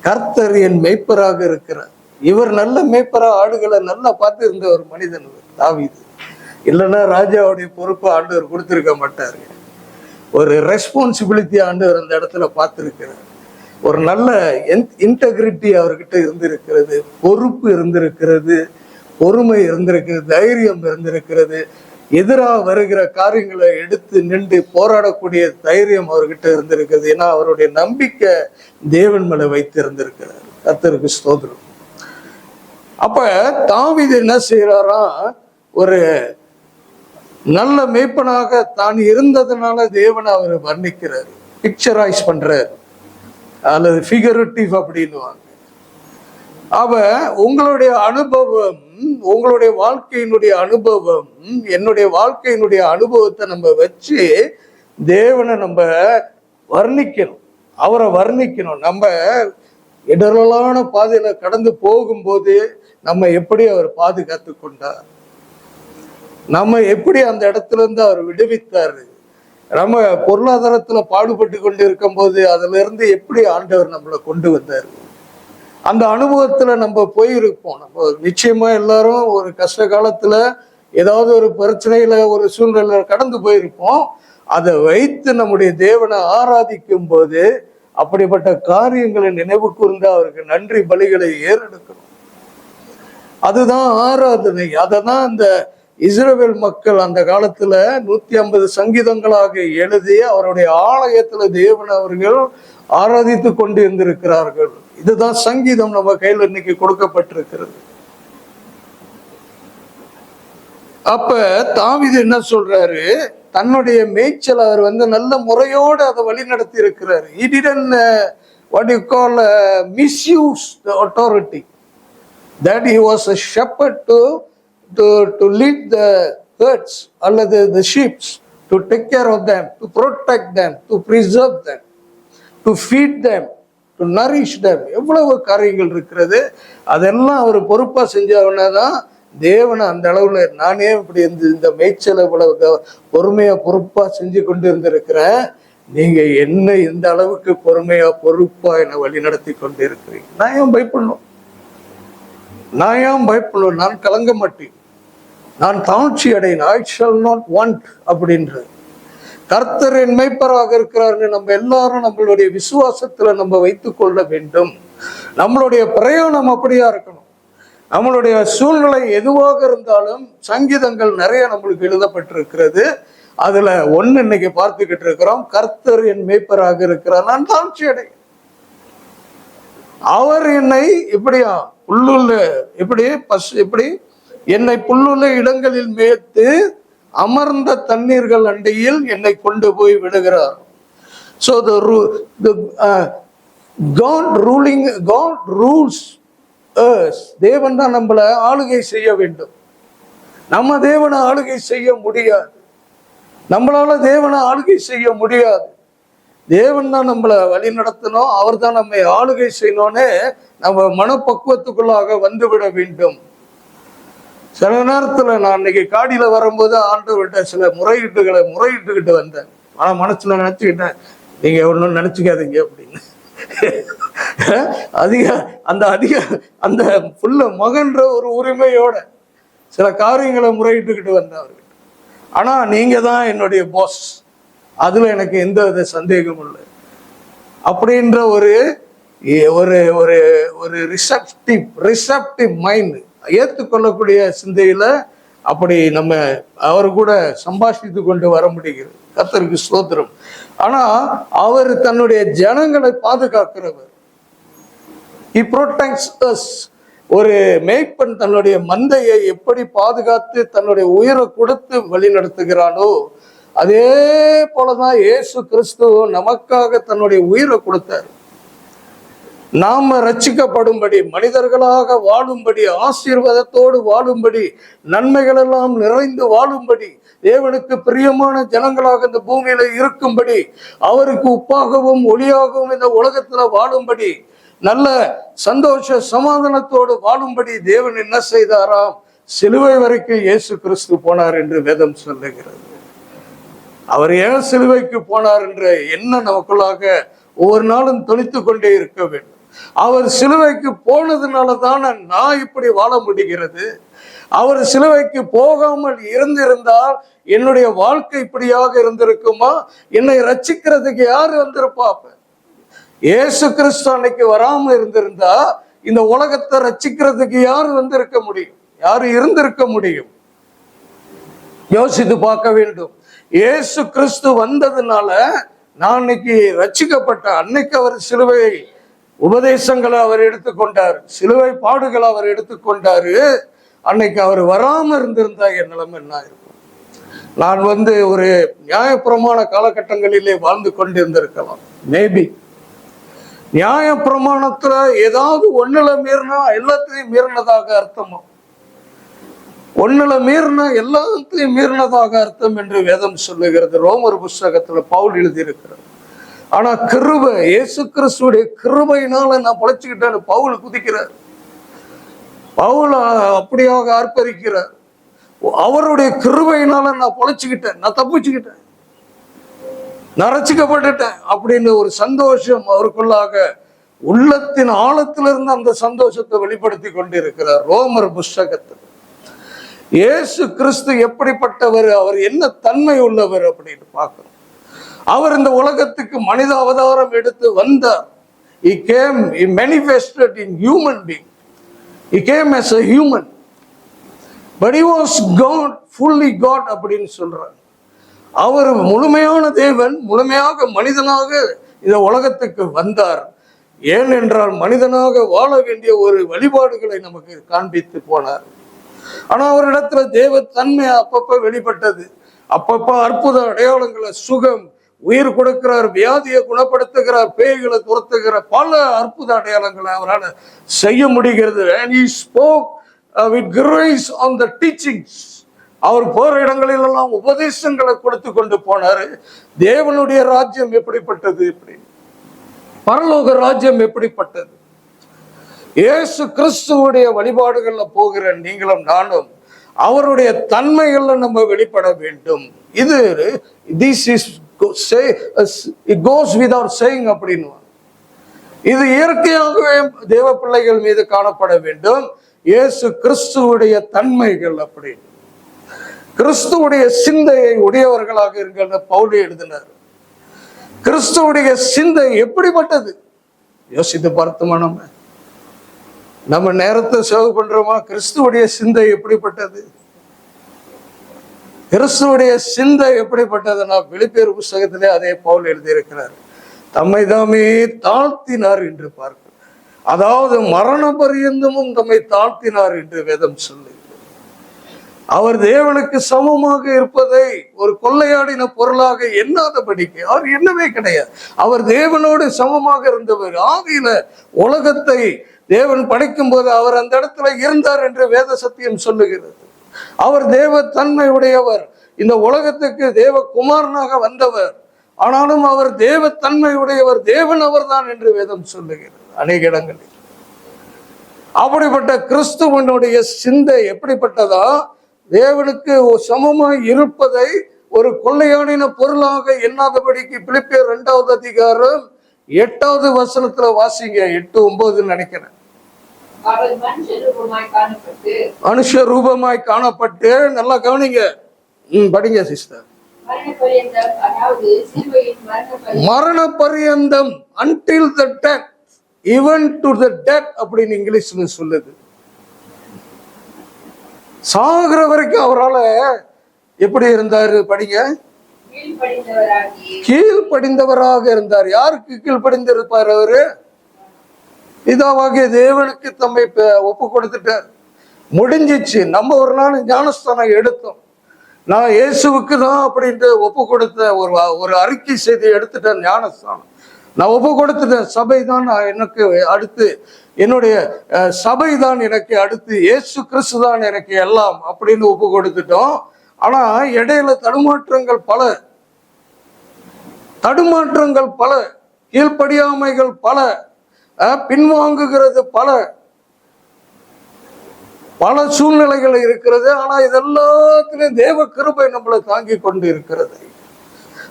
கர்த்தர் என் மேய்ப்பராக இருக்கிறார். இவர் நல்ல மேய்ப்பரா ஆடுகளை நல்லா பார்த்து இருந்த ஒரு மனிதன் தாவீது. இல்லைன்னா ராஜாவுடைய பொறுப்பை ஆண்டவர் கொடுத்திருக்க மாட்டாரு. ஒரு ரெஸ்பான்சிபிலிட்டி ஆண்டவர் அந்த இடத்துல பார்த்திருக்கிறார். ஒரு நல்ல இன்டெகிரிட்டி அவர்கிட்ட இருந்திருக்கிறது, பொறுப்பு இருந்திருக்கிறது, பொறுமை இருந்திருக்கிறது, தைரியம் இருந்திருக்கிறது. எதிராக வருகிற காரியங்களை எடுத்து நின்று போராடக்கூடிய தைரியம் அவர்கிட்ட இருந்திருக்கிறது. ஏன்னா அவருடைய நம்பிக்கை தேவன் மேல வைத்து இருந்திருக்கிறார். கர்த்தருக்கு ஸ்தோத்திரம். அப்ப தாவீது என்ன செய்யறாரா, ஒரு நல்ல மேய்ப்பனாக தான் இருந்ததுனால தேவனை அவர் வர்ணிக்கிறார், பிக்சரைஸ் பண்றார், அல்லது ஃபிகரேட்டிவ் அப்படின்னுவாங்க. அவ உங்களுடைய அனுபவம், உங்களுடைய வாழ்க்கையினுடைய அனுபவம், என்னுடைய வாழ்க்கையினுடைய அனுபவத்தை நம்ம வச்சு தேவனை நம்ம வர்ணிக்கணும், அவரை வர்ணிக்கணும். நம்ம இடரலான பாதையில கடந்து போகும்போது நம்ம எப்படி அவர் பாதுகாத்து கொண்டார், நம்ம எப்படி அந்த இடத்துல இருந்து அவர் விடுவித்தாரு, நம்ம பொருளாதாரத்துல பாடுபட்டு கொண்டு இருக்கும் போது அதுல இருந்து எப்படி ஆண்டவர் நம்மளை கொண்டு வந்தாரு, அந்த அனுபவத்துல நம்ம போயிருப்போம். நம்ம நிச்சயமா எல்லாரும் ஒரு கஷ்ட காலத்துல ஏதாவது ஒரு பிரச்சனையில ஒரு சூழ்நிலை கடந்து போயிருப்போம். அதை வைத்து நம்முடைய தேவனை ஆராதிக்கும் போது அப்படிப்பட்ட காரியங்களை நினைவு கூர்ந்து அவருக்கு நன்றி பலிகளை ஏறெடுக்கணும். அதுதான் ஆராதனை. அததான் அந்த இஸ்ரவேல் மக்கள் அந்த காலத்துல 150 சங்கீதங்களாக எழுதி அவருடைய ஆலயத்துல தேவன் அவர்கள் ஆராதித்து கொண்டு இருந்திருக்கிறார்கள். இதுதான் சங்கீதம் நம்ம கையில இன்னைக்கு கொடுக்கப்பட்டிருக்கிறது. அப்ப தாவீது என்ன சொல்றாரு, தன்னுடைய மேய்ச்சல் அவர் நல்ல முறையோடு அதை வழி நடத்தி இருக்கிறார். He didn't what you call misuse the authority, that he was a shepherd to lead the herds அல்லது the sheep, to take care of them, to protect them, to preserve them, to feed them, to nourish them. எவ்வளவு காரியங்கள் இருக்கிறது. அதெல்லாம் அவர் பொறுப்பா செஞ்சவனதான் தேவனை அந்த அளவுல, நானே இப்படி இந்த மேய்ச்சல் இவ்வளவு பொறுமையா பொறுப்பா செஞ்சு கொண்டு இருந்திருக்கிறேன், நீங்க என்ன இந்த அளவுக்கு பொறுமையா பொறுப்பா என்னை வழி நடத்தி கொண்டு இருக்கிறீங்க, நான் ஏன் பயப்படணும், நான் ஏன் பயப்படணும், நான் கலங்க மாட்டேன், நான் தாழ்ச்சி அடையேன், I shall not want அப்படின்றது. கர்த்தர் என் மேய்ப்பராக இருக்கிறார்னு நம்ம எல்லாரும் நம்மளுடைய விசுவாசத்துல நம்ம வைத்துக் கொள்ள வேண்டும். நம்மளுடைய பிரயாணம் அப்படியா இருக்கணும். நம்மளுடைய சூழ்நிலை எதுவாக இருந்தாலும் சங்கீதங்கள் நிறைய நம்மளுக்கு எழுதப்பட்டிருக்கிறது. அதுல ஒண்ணு இன்னைக்கு பார்த்துக்கிட்டு இருக்கிறோம், கர்த்தர் என் மேய்ப்பராக இருக்கிறார், நான் தாழ்ச்சி அடை. அவர் என்னை இப்படியா புல்லுள்ள இப்படி என்னை புல்லுள்ள இடங்களில் மேய்த்து அமர்ந்த தண்ணீர்கள் அண்டையில் என்னை கொண்டு போய் விடுகிறார். So God rules us. தேவன் தான் நம்மளை ஆளுகை செய்ய வேண்டும். நம்ம தேவனை ஆளுகை செய்ய முடியாது. நம்மளால தேவனை ஆளுகை செய்ய முடியாது. தேவன் தான் நம்மளை வழி நடத்தணும், அவர் தான் நம்மை ஆளுகை செய்யணும்னு நம்ம மனப்பக்குவத்துக்குள்ளாக வந்துவிட வேண்டும். சில நேரத்துல நான் இன்னைக்கு காடியில வரும்போது ஆண்டவர்கிட்ட சில முறையிட்டுக்கிட்டு வந்தேன். ஆனா மனசுல நினைச்சுக்கிட்டேன், நீங்க ஒன்றும் நினைச்சுக்காதீங்க அப்படின்னு. அந்த புள்ள மகன்ற ஒரு உரிமையோட சில காரியங்களை முறையிட்டுக்கிட்டு வந்தேன் அவர்கிட்ட. ஆனா நீங்க தான் என்னுடைய பாஸ், அதுல எனக்கு எந்த வித சந்தேகமும் இல்லை அப்படின்ற ஒரு ரிசப்டிவ் மைண்ட், ஏற்றுக்கொள்ளக்கூடிய சிந்தையில அப்படி நம்ம அவர் கூட சம்பாஷித்து கொண்டு வர முடிகிறது. கர்த்தருக்கு ஸ்தோத்திரம். ஆனா அவர் தன்னுடைய ஜனங்களை பாதுகாக்கிறவர். He protects us. ஒரு மேய்ப்பன் தன்னுடைய மந்தையை எப்படி பாதுகாத்து தன்னுடைய உயிரை கொடுத்து வழி நடத்துகிறானோ, அதே போலதான் இயேசு கிறிஸ்து நமக்காக தன்னுடைய உயிரை கொடுத்தார். நாம ரட்சிக்கப்படும்படி, மனிதர்களாக வாழும்படி, ஆசீர்வாதத்தோடு வாழும்படி, நன்மைகள் எல்லாம் நிறைந்து வாழும்படி, தேவனுக்கு பிரியமான ஜனங்களாக இந்த பூமியில இருக்கும்படி, அவருக்கு உப்பாகவும் ஒளியாகவும் இந்த உலகத்துல வாழும்படி, நல்ல சந்தோஷ சமாதானத்தோடு வாழும்படி தேவன் என்ன செய்தாராம்? சிலுவை வரைக்கும் இயேசு கிறிஸ்து போனார் என்று வேதம் சொல்லுகிறது. அவர் ஏன் சிலுவைக்கு போனார் என்ற என்ன நமக்குள்ளாக ஒவ்வொரு நாளும் தொனித்து கொண்டே இருக்க வேண்டும். அவர் சிலுவைக்கு போனதுனால தானே நான் இப்படி வாழ முடிகிறது. அவர் சிலுவைக்கு போகாமல் இருந்திருந்தால் என்னுடைய வாழ்க்கை இப்படியாக இருந்திருக்குமா? என்னை ரட்சிக்கிறதுக்கு யாரு வந்திருப்பா? இயேசு கிறிஸ்து அன்னைக்கு வராம இருந்திருந்தா இந்த உலகத்தை ரட்சிக்கிறதுக்கு யாரு வந்திருக்க முடியும்? யாரு இருந்திருக்க முடியும்? யோசித்து பார்க்க வேண்டும். இயேசு கிறிஸ்து வந்ததுனால நான் இன்னைக்கு ரட்சிக்கப்பட்ட. அன்னைக்கு அவர் சிலுவை உபதேசங்களை அவர் எடுத்துக்கொண்டார், சிலுவை பாடுகளை அவர் எடுத்துக்கொண்டாரு. அன்னைக்கு அவர் வராம இருந்திருந்தா என் நிலைமை என்ன இருக்கும்? நான் ஒரு நியாயப்பிரமாண காலகட்டங்களிலே வாழ்ந்து கொண்டிருந்திருக்கலாம். மேபி நியாயப்பிரமாணத்துல ஏதாவது ஒண்ணுல மீறினா எல்லாத்தையும் மீறினதாக அர்த்தமா? ஒண்ணுல மீறினா எல்லாத்தையும் மீறினதாக அர்த்தம் என்று வேதம் சொல்லுகிறது. ரோமர் புஸ்தகத்துல பவுல் எழுதியிருக்கிறார். ஆனா கிருபை, இயேசு கிறிஸ்துடைய கிருபையினால நான் பொழைச்சுக்கிட்டேன்னு பவுல் குதிக்கிறார். பவுல் அப்படியாக ஆர்ப்பரிக்கிறார். அவருடைய கிருபையினால நான் பொழைச்சுக்கிட்டேன், நான் தப்பிச்சுக்கிட்டேன், நான் ரட்சிக்கப்பட்டுட்டேன் அப்படின்னு ஒரு சந்தோஷம் அவருக்குள்ளாக உள்ளத்தின் ஆழத்திலிருந்து அந்த சந்தோஷத்தை வெளிப்படுத்தி கொண்டிருக்கிறார். ரோமர் புஸ்தகத்தில் இயேசு கிறிஸ்து எப்படிப்பட்டவர், அவர் என்ன தன்மை உள்ளவர் அப்படின்னு பார்க்கணும். அவர் இந்த உலகத்துக்கு மனித அவதாரம் எடுத்து வந்தார். He came, he manifested in human being. He came as a human, but he was God, fully God அப்படின்னு சொல்றார். அவர் முழுமையான தேவன், முழுமையாக மனிதனாக இந்த உலகத்துக்கு வந்தார். ஏனென்றால் மனிதனாக வாழ வேண்டிய ஒரு வழிபாடுகளை நமக்கு காண்பித்து போனார். ஆனா அவரிடத்துல தேவ தன்மை அப்பப்ப வெளிப்பட்டது. அப்பப்ப அற்புத அடையாளங்களை, சுகம், உயிர் கொடுக்கிறார், வியாதியை குணப்படுத்துகிறார், பேய்களை துரத்துகிறார், பல அற்புத அடையாளங்களை அவரால் செய்ய முடிகிறது. And he spoke with grace on the teachings. அவர் போற இடங்களில் எல்லாம் உபதேசங்களை கொடுத்து கொண்டு போனாரு. தேவனுடைய ராஜ்யம் எப்படிப்பட்டது, எப்படி பரலோக ராஜ்யம் எப்படிப்பட்டது, இயேசு கிறிஸ்துவுடைய வழிபாடுகள்ல போகிற நீங்களும் நானும் அவருடைய தன்மைகள்ல நம்ம வெளிப்பட வேண்டும். இது this is say it goes without saying அப்படின்னு இது இயற்கையாகவே தேவ பிள்ளைகள் மீது காணப்பட வேண்டும். இயேசு கிறிஸ்துவுடைய தன்மைகள் அப்படின்னு. கிறிஸ்துவுடைய சிந்தையை உடையவர்களாக இருங்கள் பவுல் எழுதினார். கிறிஸ்துவுடைய சிந்தை எப்படிப்பட்டது யோசித்து பார்த்தோமா? நம்ம நேரத்தை சேவ் பண்றோமா? கிறிஸ்துவுடைய சிந்தை எப்படிப்பட்டது? கிறிஸ்துவுடைய சிந்தை எப்படிப்பட்டதுன்னா பிலிப்பியர் புஸ்தகத்திலே அதே பவுல் எழுதியிருக்கிறார். தம்மை தாமே தாழ்த்தினார் என்று பார்க்க, அதாவது மரண பரியந்தமும் தம்மை தாழ்த்தினார் என்று வேதம் சொல்லு. அவர் தேவனுக்கு சமமாக இருப்பதை ஒரு கொள்ளையாடின பொருளாக எண்ணாதபடிக்கு, அவர் என்னவே கிடையாது. அவர் தேவனோடு சமமாக இருந்தவர். ஆதியில உலகத்தை தேவன் படைக்கும் போது அவர் அந்த இடத்துல இருந்தார் என்று வேத சத்தியம் சொல்லுகிறது. அவர் தேவ தன்மை உடையவர், இந்த உலகத்துக்கு தேவ குமாரனாக வந்தவர். ஆனாலும் அவர் தேவ தன்மை உடையவர், தேவன் அவர்தான் என்று வேதம் சொல்லுகிறது அநேக இடங்களில். அப்படிப்பட்ட கிறிஸ்துவனுடைய சிந்தை எப்படிப்பட்டதா? தேவனுக்கு சமமாய் இருப்பதை ஒரு கொள்ளையாடின பொருளாக எண்ணாதபடிக்கு பிலிப்பியர் 2வது அதிகாரம் 8வது வசனத்துல வாசிங்க. 8-9 நினைக்கிறேன். மனுஷ ரூபமாய் காணப்பட்டு, நல்லா கவனிங்க, படிங்க சிஸ்டர். மரண பரியந்தம், until the death, even to the death அப்படின்னு இங்கிலீஷ்ல சொல்லுது. சாகிற வரைக்கும் அவரால் எப்படி இருந்தாரு? படிங்க. கீழ்ப்படிந்தவராக இருந்தார். யாருக்கு கீழ்ப்படிந்திருப்பார்? அவரு பிதாவாகிய தேவனுக்கு தம்மை ஒப்பு கொடுத்துட்டார். முடிஞ்சிச்சு. நம்ம ஒரு நாள் ஞானஸ்தானம் எடுத்தோம். நான் இயேசுவுக்கு தான் அப்படின்ட்டு ஒப்பு கொடுத்த ஒரு அறிக்கை செய்தி எடுத்துட்டேன். ஞானஸ்தானம் நான் ஒப்பு கொடுத்துட்டேன். சபை தான் எனக்கு அடுத்து, என்னுடைய சபை தான் எனக்கு அடுத்து, இயேசு கிறிஸ்து தான் எனக்கு எல்லாம் அப்படின்னு ஒப்பு கொடுத்துட்டோம். ஆனா இடையில தடுமாற்றங்கள் பல, கீழ்ப்படியாமைகள் பல, பின்வாங்குகிறது பல சூழ்நிலைகள் இருக்கிறது. ஆனா இதெல்லாத்திலும் தேவ கிருபை நம்மளை தாங்கி கொண்டு இருக்கிறது.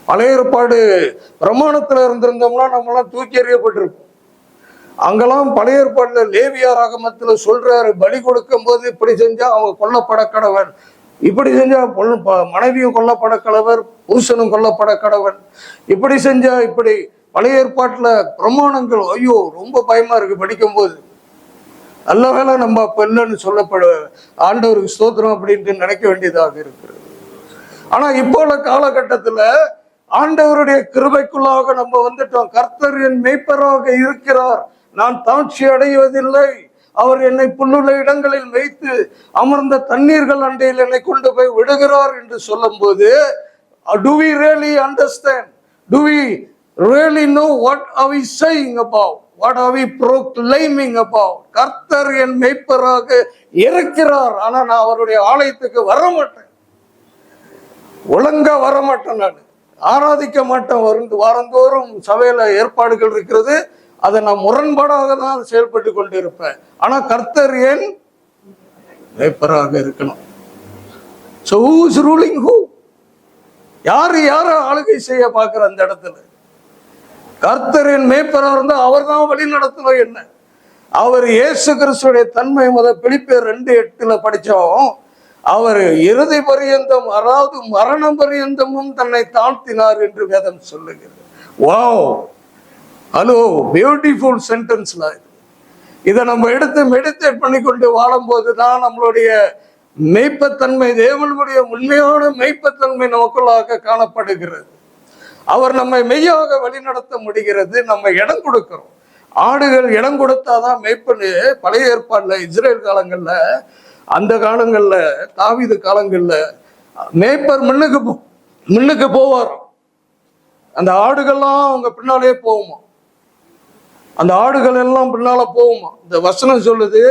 பழைய ஏற்பாடு பிரமாணத்துல இருந்திருந்தோம்னா நம்மளாம் தூக்கி எறியப்பட்டிருப்போம். அங்கெல்லாம் பழைய ஏற்பாடுல லேவியார் ஆகமத்துல சொல்றாரு, பலி கொடுக்கும் போது இப்படி செஞ்சா அவங்க கொல்லப்பட கடவன், இப்படி செஞ்சா மனைவியும் கொல்லப்பட கடவர், புருஷனும் கொல்லப்பட கடவன், இப்படி செஞ்சா இப்படி. பழைய ஏற்பாட்டுல பிரமாணங்கள் ஐயோ ரொம்ப பயமா இருக்கு படிக்கும் போது. நல்ல வேலை நம்ம அப்ப இல்லைன்னு சொல்லப்பட, ஆண்டவருக்கு ஸ்தோத்திரம் அப்படின்ட்டு நினைக்க வேண்டியதாக இருக்கிறது. ஆனா இப்போ உள்ள காலகட்டத்துல ஆண்டவருடைய கிருபைக்குள்ளாக நம்ம வந்துட்டோம். கர்த்தர் என் மேய்ப்பராக இருக்கிறார், நான் தாட்சி அடைவதில்லை. அவர் என்னை புல்லுள்ள இடங்களில் வைத்து அமர்ந்த தண்ணீர்கள் அண்டையில் என்னை கொண்டு போய் விடுகிறார் என்று சொல்லும் போது, do we really understand? Do we really know what are we saying about? What are we proclaiming about? கர்த்தர் என் மேய்ப்பராக இருக்கிறார், ஆனா நான் அவருடைய ஆலயத்துக்கு வர மாட்டேன், ஒழுங்கா வர மாட்டேன், நான் ஆராதிக்க மாட்டேன். வாரந்தோறும் சபையில ஏற்பாடுகள் இருக்கிறது, அதை நான் முரண்பாடாக தான் செயல்பட்டு கொண்டு இருப்பேன். ஆனா கர்த்தர் என் மேய்ப்பராக இருக்கணும். So who is ruling who? யாரு ஆளுகை செய்ய பார்க்கிற அந்த இடத்துல? கர்த்தரின் மேய்ப்பராக இருந்தா அவர் தான் வழி நடத்தணும். என்ன அவர் இயேசு கிறிஸ்துடைய தன்மை பிலிப்பியர் 2:8 படிச்சோம். அவர் இறுதி பரியந்தம், அதாவது மரண பரியந்தமும் தன்னை தாழ்த்தினார் என்று வேதம் சொல்லுகிறது. வாவ், ஹலோ, பியூட்டிஃபுல் சென்டென்ஸ்ல இதை நம்ம எடுத்து மெடிடேட் பண்ணி கொண்டு வாழும் போதுதான் நம்மளுடைய மெய்ப்பத்தன்மை, தேவனுடைய உண்மையான மெய்ப்பத்தன்மை நமக்குள்ளாக காணப்படுகிறது. அவர் நம்மை மெய்யாக வழிநடத்த முடிகிறது. நம்ம இடம் கொடுக்கிறோம். ஆடுகள் இடம் கொடுத்தாதான் மெய்ப்பனு. பழைய ஏற்பாடுல இஸ்ரேல் காலங்கள்ல, அந்த காலங்கள்ல, தாவீது காலங்கள்ல மேய்ப்பர் முன்னுக்கு போவார். அந்த ஆடுகள்லாம் அவங்க பின்னாலே போகுமா, அந்த ஆடுகள் எல்லாம் பின்னால போகுமா. இந்த வசனம் சொல்லுது,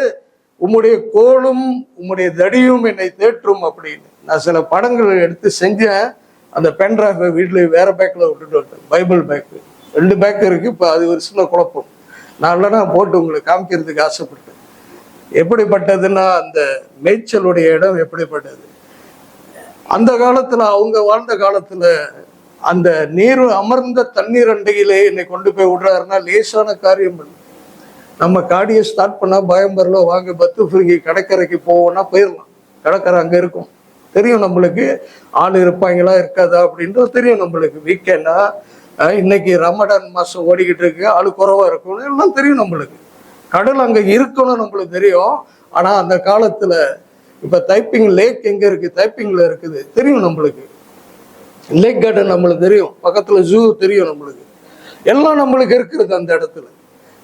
உம்முடைய கோலும் உம்முடைய தடியும் என்னை தேற்றும் அப்படின்னு. நான் சில படங்கள் எடுத்து செஞ்சேன். அந்த பென்ட்ரைவ் வீட்டுல வேற பேக்ல விட்டுட்டு வந்தேன். பைபிள் பேக் 2 பேக் இருக்கு. இப்போ அது ஒரு சின்ன குழப்பம். நான் இல்லைன்னா போட்டு உங்களுக்கு காமிக்கிறதுக்கு ஆசைப்பட்டேன். எப்படிப்பட்டதுன்னா அந்த மேய்ச்சலுடைய இடம் எப்படிப்பட்டது. அந்த காலத்துல, அவங்க வாழ்ந்த காலத்துல, அந்த நீர் அமர்ந்த தண்ணீர் அண்டையிலே என்னை கொண்டு போய் விடுறாருன்னா லேசான காரியம் இல்லை. நம்ம காடியை ஸ்டார்ட் பண்ணா பயம் வரல, வாங்க பத்து ஃப்ரீ கடற்கரைக்கு போவோம்னா போயிடலாம். கடற்கரை அங்க இருக்கும். தெரியும் நம்மளுக்கு. ஆள் இருப்பாங்களா இருக்காதா அப்படின்றது தெரியும் நம்மளுக்கு. வீக்கெண்டா இன்னைக்கு ரமடான் மாசம் ஓடிக்கிட்டு இருக்கு, ஆளு குறைவா இருக்கணும் எல்லாம் தெரியும் நம்மளுக்கு. கடல் அங்க இருக்கணும் நம்மளுக்கு தெரியும். ஆனா அந்த காலத்துல இப்ப தைப்பிங் லேக் எங்க இருக்கு? தைப்பிங்ல இருக்குது, தெரியும் நம்மளுக்கு. லேக் கார்டன் நம்மளுக்கு தெரியும், பக்கத்துல ஜூ தெரியும் நம்மளுக்கு, எல்லாம் நம்மளுக்கு இருக்கிறது அந்த இடத்துல.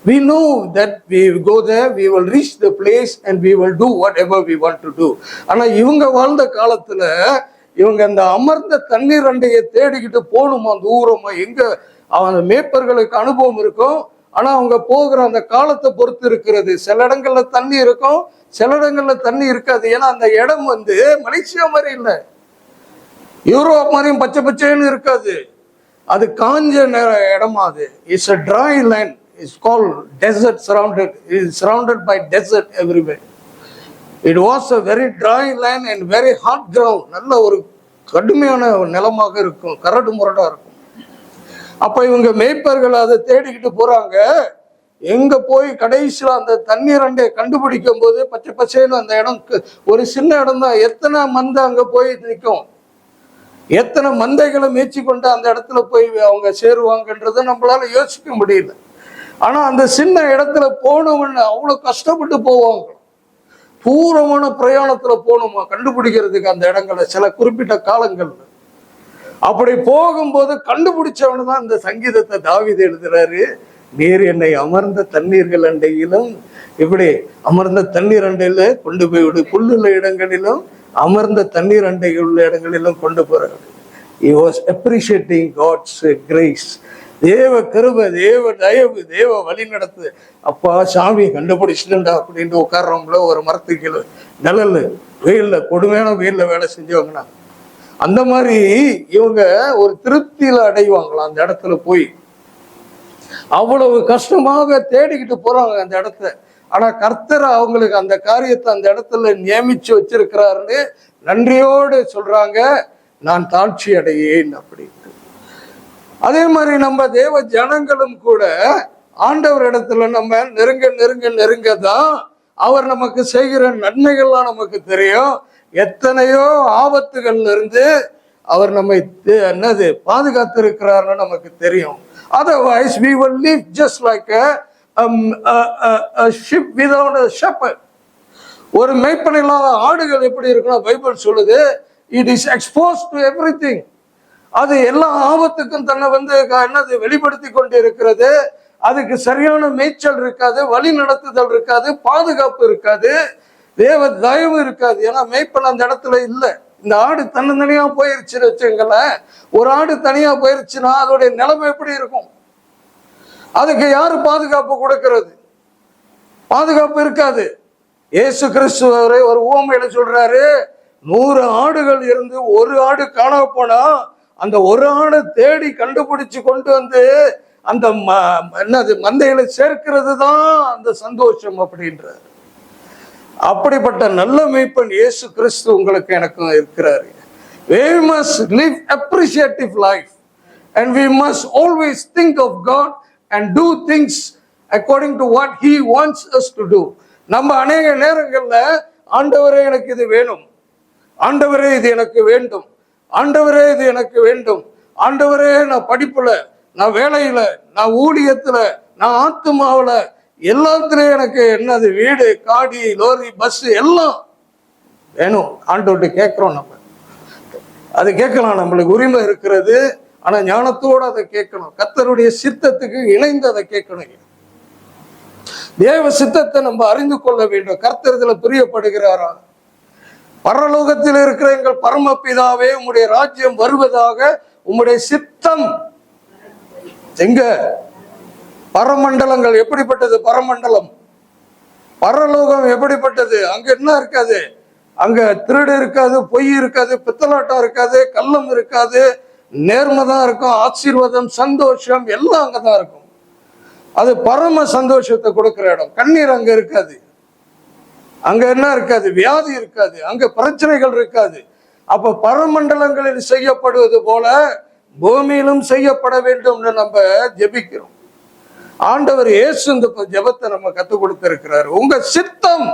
We know that we go there, we will reach the place and we will do whatever we want to do. ஆனா இவங்க வாழ்ந்த காலத்துல இவங்க அந்த அமர்ந்த தண்ணீர் அண்டையை தேடிக்கிட்டு போகணுமா தூரமா. எங்க அவங்க மேய்ப்பர்களுக்கு அனுபவம் இருக்கும், ஆனா அவங்க போகிற அந்த காலத்தை பொறுத்து இருக்கிறது. சில இடங்கள்ல தண்ணி இருக்கும், சில இடங்கள்ல தண்ணி இருக்காது. ஏன்னா அந்த இடம் வந்து மலேசியா மாதிரி இல்லை, யூரோப் மாதிரியும் பச்சை பச்சைன்னு இருக்காது. அது காஞ்ச இடமா. அது it's a dry land. It's called desert surrounded. It is surrounded by desert everywhere. It was a very dry land and very hot ground. நல்ல ஒரு கடுமையான நிலமாக இருக்கும், கரடு முரடா இருக்கும். அப்ப இவங்க மேய்ப்பர்கள் அதை தேடிக்கிட்டு போறாங்க. எங்க போய் கடைசியில அந்த தண்ணீர் அண்டையை கண்டுபிடிக்கும் போது பச்சை பச்சைன்னு அந்த இடம் ஒரு சின்ன இடம் தான். எத்தனை மந்தை அங்க போய் நிற்கும், எத்தனை மந்தைகளை மேய்ச்சி கொண்டு அந்த இடத்துல போய் அவங்க சேருவாங்கன்றதை நம்மளால யோசிக்க முடியல. ஆனா அந்த சின்ன இடத்துல போனவன்னு அவ்வளவு கஷ்டப்பட்டு போவாங்க. தூரமான பிரயாணத்துல போகணுமா கண்டுபிடிக்கிறதுக்கு அந்த இடங்களை சில குறிப்பிட்ட காலங்கள்ல. அப்படி போகும்போது கண்டுபிடிச்சவனு தான் இந்த சங்கீதத்தை தாவீது எழுதுறாரு. நீர் என்னை அமர்ந்த தண்ணீர்கள் அண்டையிலும், இப்படி அமர்ந்த தண்ணீர் அண்டையில கொண்டு போய் விடு, புல்லுள்ள இடங்களிலும் அமர்ந்த தண்ணீர் அண்டை உள்ள இடங்களிலும் கொண்டு போறாரு. He was appreciating God's grace. தேவ கிருபை, தேவ தயவு, தேவ வழி நடத்து. அப்பா சாமி கண்டுபிடிச்சுட்டா அப்படின்ட்டு உட்கார்றவங்கள ஒரு மரத்துக்கு நிழல் வெயில்ல, கொடுமையான வெயில்ல வேலை செஞ்சவங்கன்னா அந்த மாதிரி இவங்க ஒரு திருப்தியில அடைவாங்களாம் அந்த இடத்துல போய். அவ்வளவு கஷ்டமாக தேடிக்கிட்டு போறாங்க அந்த இடத்த. ஆனா கர்த்தர் அவங்களுக்கு அந்த காரியத்தை அந்த இடத்துல நியமிச்சு வச்சிருக்கிறாருன்னு நன்றியோடு சொல்றாங்க, நான் தாழ்ச்சி அடையேன் அப்படின்ட்டு. அதே மாதிரி நம்ம தேவ ஜனங்களும் கூட ஆண்டவர் இடத்துல நம்ம நெருங்க நெருங்க நெருங்க தான் அவர் நமக்கு செய்கிற நன்மைகள்லாம் நமக்கு தெரியும். எத்தனையோ ஆபத்துகள்ல இருந்து அவர் நம்மை என்னது பாதுகாத்து இருக்கிறார்னு நமக்கு தெரியும். Otherwise we will live just like a sheep without a shepherd. ஒரு மேய்ப்பன் இல்லாத ஆடுகள் எப்படி இருக்குன்னா பைபிள் சொல்லுது, it is exposed to everything. அது எல்லா ஆபத்துக்கும் தன்னை வந்து என்னது வெளிப்படுத்தி கொண்டு இருக்கிறது. அதுக்கு சரியான மேய்ச்சல் இருக்காது, வழி நடத்துதல் இருக்காது, பாதுகாப்பு இருக்காது, தேவ தயவு இருக்காது. ஏன்னா மேய்ப்பன் அந்த இடத்துல இல்லை. இந்த ஆடு தனியா போயிருச்சுன்னு வச்சுங்களேன், ஒரு ஆடு தனியா போயிருச்சுன்னா அதோடைய நிலைமை எப்படி இருக்கும்? அதுக்கு யாரு பாதுகாப்பு கொடுக்கிறது? பாதுகாப்பு இருக்காது. இயேசு கிறிஸ்துவரை ஒரு உவமையில சொல்றாரு, 100 ஆடுகள் இருந்து ஒரு ஆடு காணாம போனா அந்த ஒரு ஆடை தேடி கண்டுபிடிச்சு கொண்டு வந்து அந்த என்னது மந்தைகளை சேர்க்கிறது தான் அந்த சந்தோஷம் அப்படின்றார். அப்படிப்பட்ட நல்ல மேய்ப்பன் இயேசு கிறிஸ்து உங்களுக்கு எனக்கும் இருக்கிறாரு. We must live appreciative life and we must always think of God and do things according to what he wants us to do. நம்ம அநேக நேரங்கள்ல ஆண்டவரே எனக்கு இது வேணும், ஆண்டவரே இது எனக்கு வேண்டும், ஆண்டவரே இது எனக்கு வேண்டும், ஆண்டவரே நான் படிப்புல, நான் வேலையில, நான் ஊழியத்துல, நான் ஆத்துமாவில, எல்லாத்துலயும் எனக்கு என்னது வீடு, காடி, லோரி, பஸ் எல்லாம் வேணும் ஆண்டவர்கிட்ட கேட்கிறோம். நம்ம அது கேட்கலாம், நம்மளுக்கு உரிமை இருக்கிறது. ஆனா ஞானத்தோடு அதை கேட்கணும், கர்த்தருடைய சித்தத்துக்கு இணைந்து அதை கேட்கணும். தேவ சித்தத்தை நம்ம அறிந்து கொள்ள வேண்டும். கர்த்தர் இதுல பிரியப்படுகிறாரா? பரலோகத்தில் இருக்கிற எங்கள் பரமபிதாவே, உம்முடைய ராஜ்யம் வருவதாக, உம்முடைய சித்தம் எங்க? பரமண்டலங்கள் எப்படிப்பட்டது? பரமண்டலம் பரலோகம் எப்படிப்பட்டது? அங்க என்ன இருக்காது? அங்க திருடு இருக்காது, பொய் இருக்காது, பித்தலாட்டம் இருக்காது, கள்ளம் இருக்காது, நேர்மைதான் இருக்கும், ஆசீர்வாதம், சந்தோஷம் எல்லாம் அங்கதான் இருக்கும். அது பரம சந்தோஷத்தை கொடுக்கிற இடம். கண்ணீர் அங்க இருக்காது, அங்க என்ன இருக்காது? வியாதி இருக்காது, அங்க பிரச்சனைகள் இருக்காது. அப்ப பரமண்டலங்களில் செய்யப்படுவது போல பூமியிலும் செய்யப்பட வேண்டும்னு நம்ம ஜெபிக்கிறோம். ஆண்டவர் இயேசு இந்த ஜெபத்தை நம்ம கற்றுக் கொடுத்திருக்கிறார். உங்க சித்தம்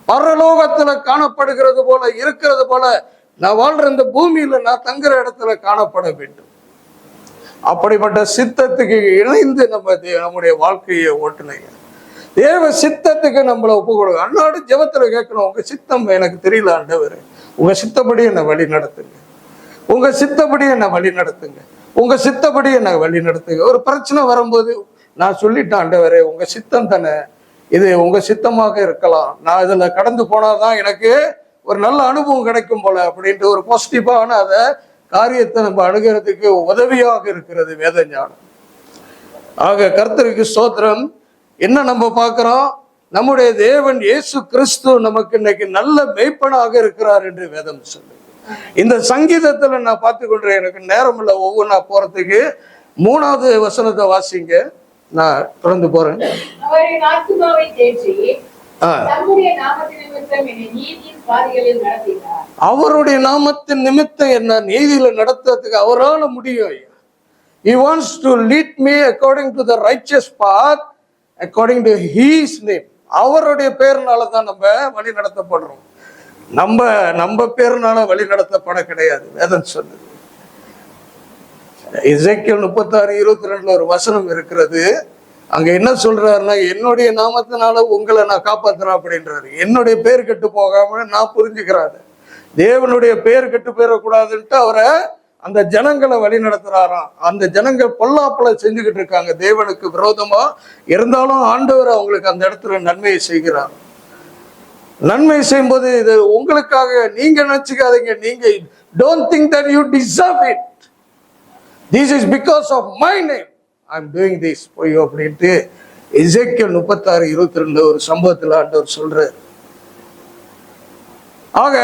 பரலோகத்துல காணப்படுகிறது போல இருக்கிறது போல நான் வாழ்ற இந்த பூமியில நான் தங்குற இடத்துல காணப்பட வேண்டும். அப்படிப்பட்ட சித்தத்துக்கு இணைந்து நம்முடைய வாழ்க்கையை ஓட்டுனீங்க. தேவ சித்தத்துக்கு நம்மளை ஒப்பு கொடுங்க. அன்னாடு ஜெபத்துல கேட்கணும், உங்க சித்தம் எனக்கு தெரியல ஆண்டவரே, உங்க சித்தப்படி என்னை வழி நடத்துங்க, உங்க சித்தப்படி என்னை வழி நடத்துங்க, உங்க சித்தப்படி என்னை வழி நடத்துங்க. ஒரு பிரச்சனை வரும்போது நான் சொல்லிட்டேன், ஆண்டவரே உங்க சித்தம் தானே, இது உங்க சித்தமாக இருக்கலாம், நான் இதுல கடந்து போனாதான் எனக்கு ஒரு நல்ல அனுபவம் கிடைக்கும் போல அப்படின்ட்டு ஒரு பாசிட்டிவான அதை காரியத்தை நம்ம அணுகிறதுக்கு உதவியாக இருக்கிறது வேத ஞானம். ஆக கர்த்தருக்கு ஸ்தோத்திரம். என்ன நம்ம பார்க்கிறோம், நம்முடைய தேவன் இயேசு கிறிஸ்து நமக்கு இன்னைக்கு நல்ல மேய்ப்பனாக இருக்கிறார் என்று வேதம் சொல்லு. இந்த சங்கீதத்துல நான் பார்த்து கொள்றேன், எனக்கு நேரம் இல்லை ஒவ்வொன்றா போறதுக்கு. 3வது வசனத்தை வாசிங்க, நான் தொடர்ந்து போறேன். அவருடைய நாமத்தின் நிமித்தம் என்ன நீதியில நடத்துறதுக்கு அவரால் முடியும். He wants to lead me according to the righteous path according to his name. அவருடைய பேர்னால தான் நம்ம வழி நடத்தப்படுறோம். நம்ம பேர்னால வழி நடத்தப்பட கிடையாது. வேதம் சொல்லுது. எசேக்கியேல் 36:22 ஒரு வசனம் இருக்கிறது. அங்க என்ன சொல்றாருன்னா, என்னுடைய நாமத்தினால உங்களை நான் காப்பாத்துறேன் அப்படின்றாரு. என்னுடைய பேர் கெட்டு போகாம நான் புரிஞ்சுக்கிறாரு, தேவனுடைய பேர் கெட்டு போயிடக்கூடாதுன்ட்டு அவரை அந்த ஜனங்களை வழி நடத்துறாராம். அந்த ஜனங்கள் பொல்லாப்பல செஞ்சுக்கிட்டு இருக்காங்க தேவனுக்கு விரோதமா. இருந்தாலும் ஆண்டவர் அவங்களுக்கு அந்த இடத்துல நன்மையை செய்கிறார். நன்மை செய்யும் போது இது உங்களுக்காக நீங்க நினைச்சுக்காதீங்க, நீங்க don't think that you deserve it, this is because of my name I'm doing this for you அப்படின்ட்டு எசேக்கியேல் 36:22 ஒரு சம்பவத்தில் ஆண்டவர் சொல்றார். ஆக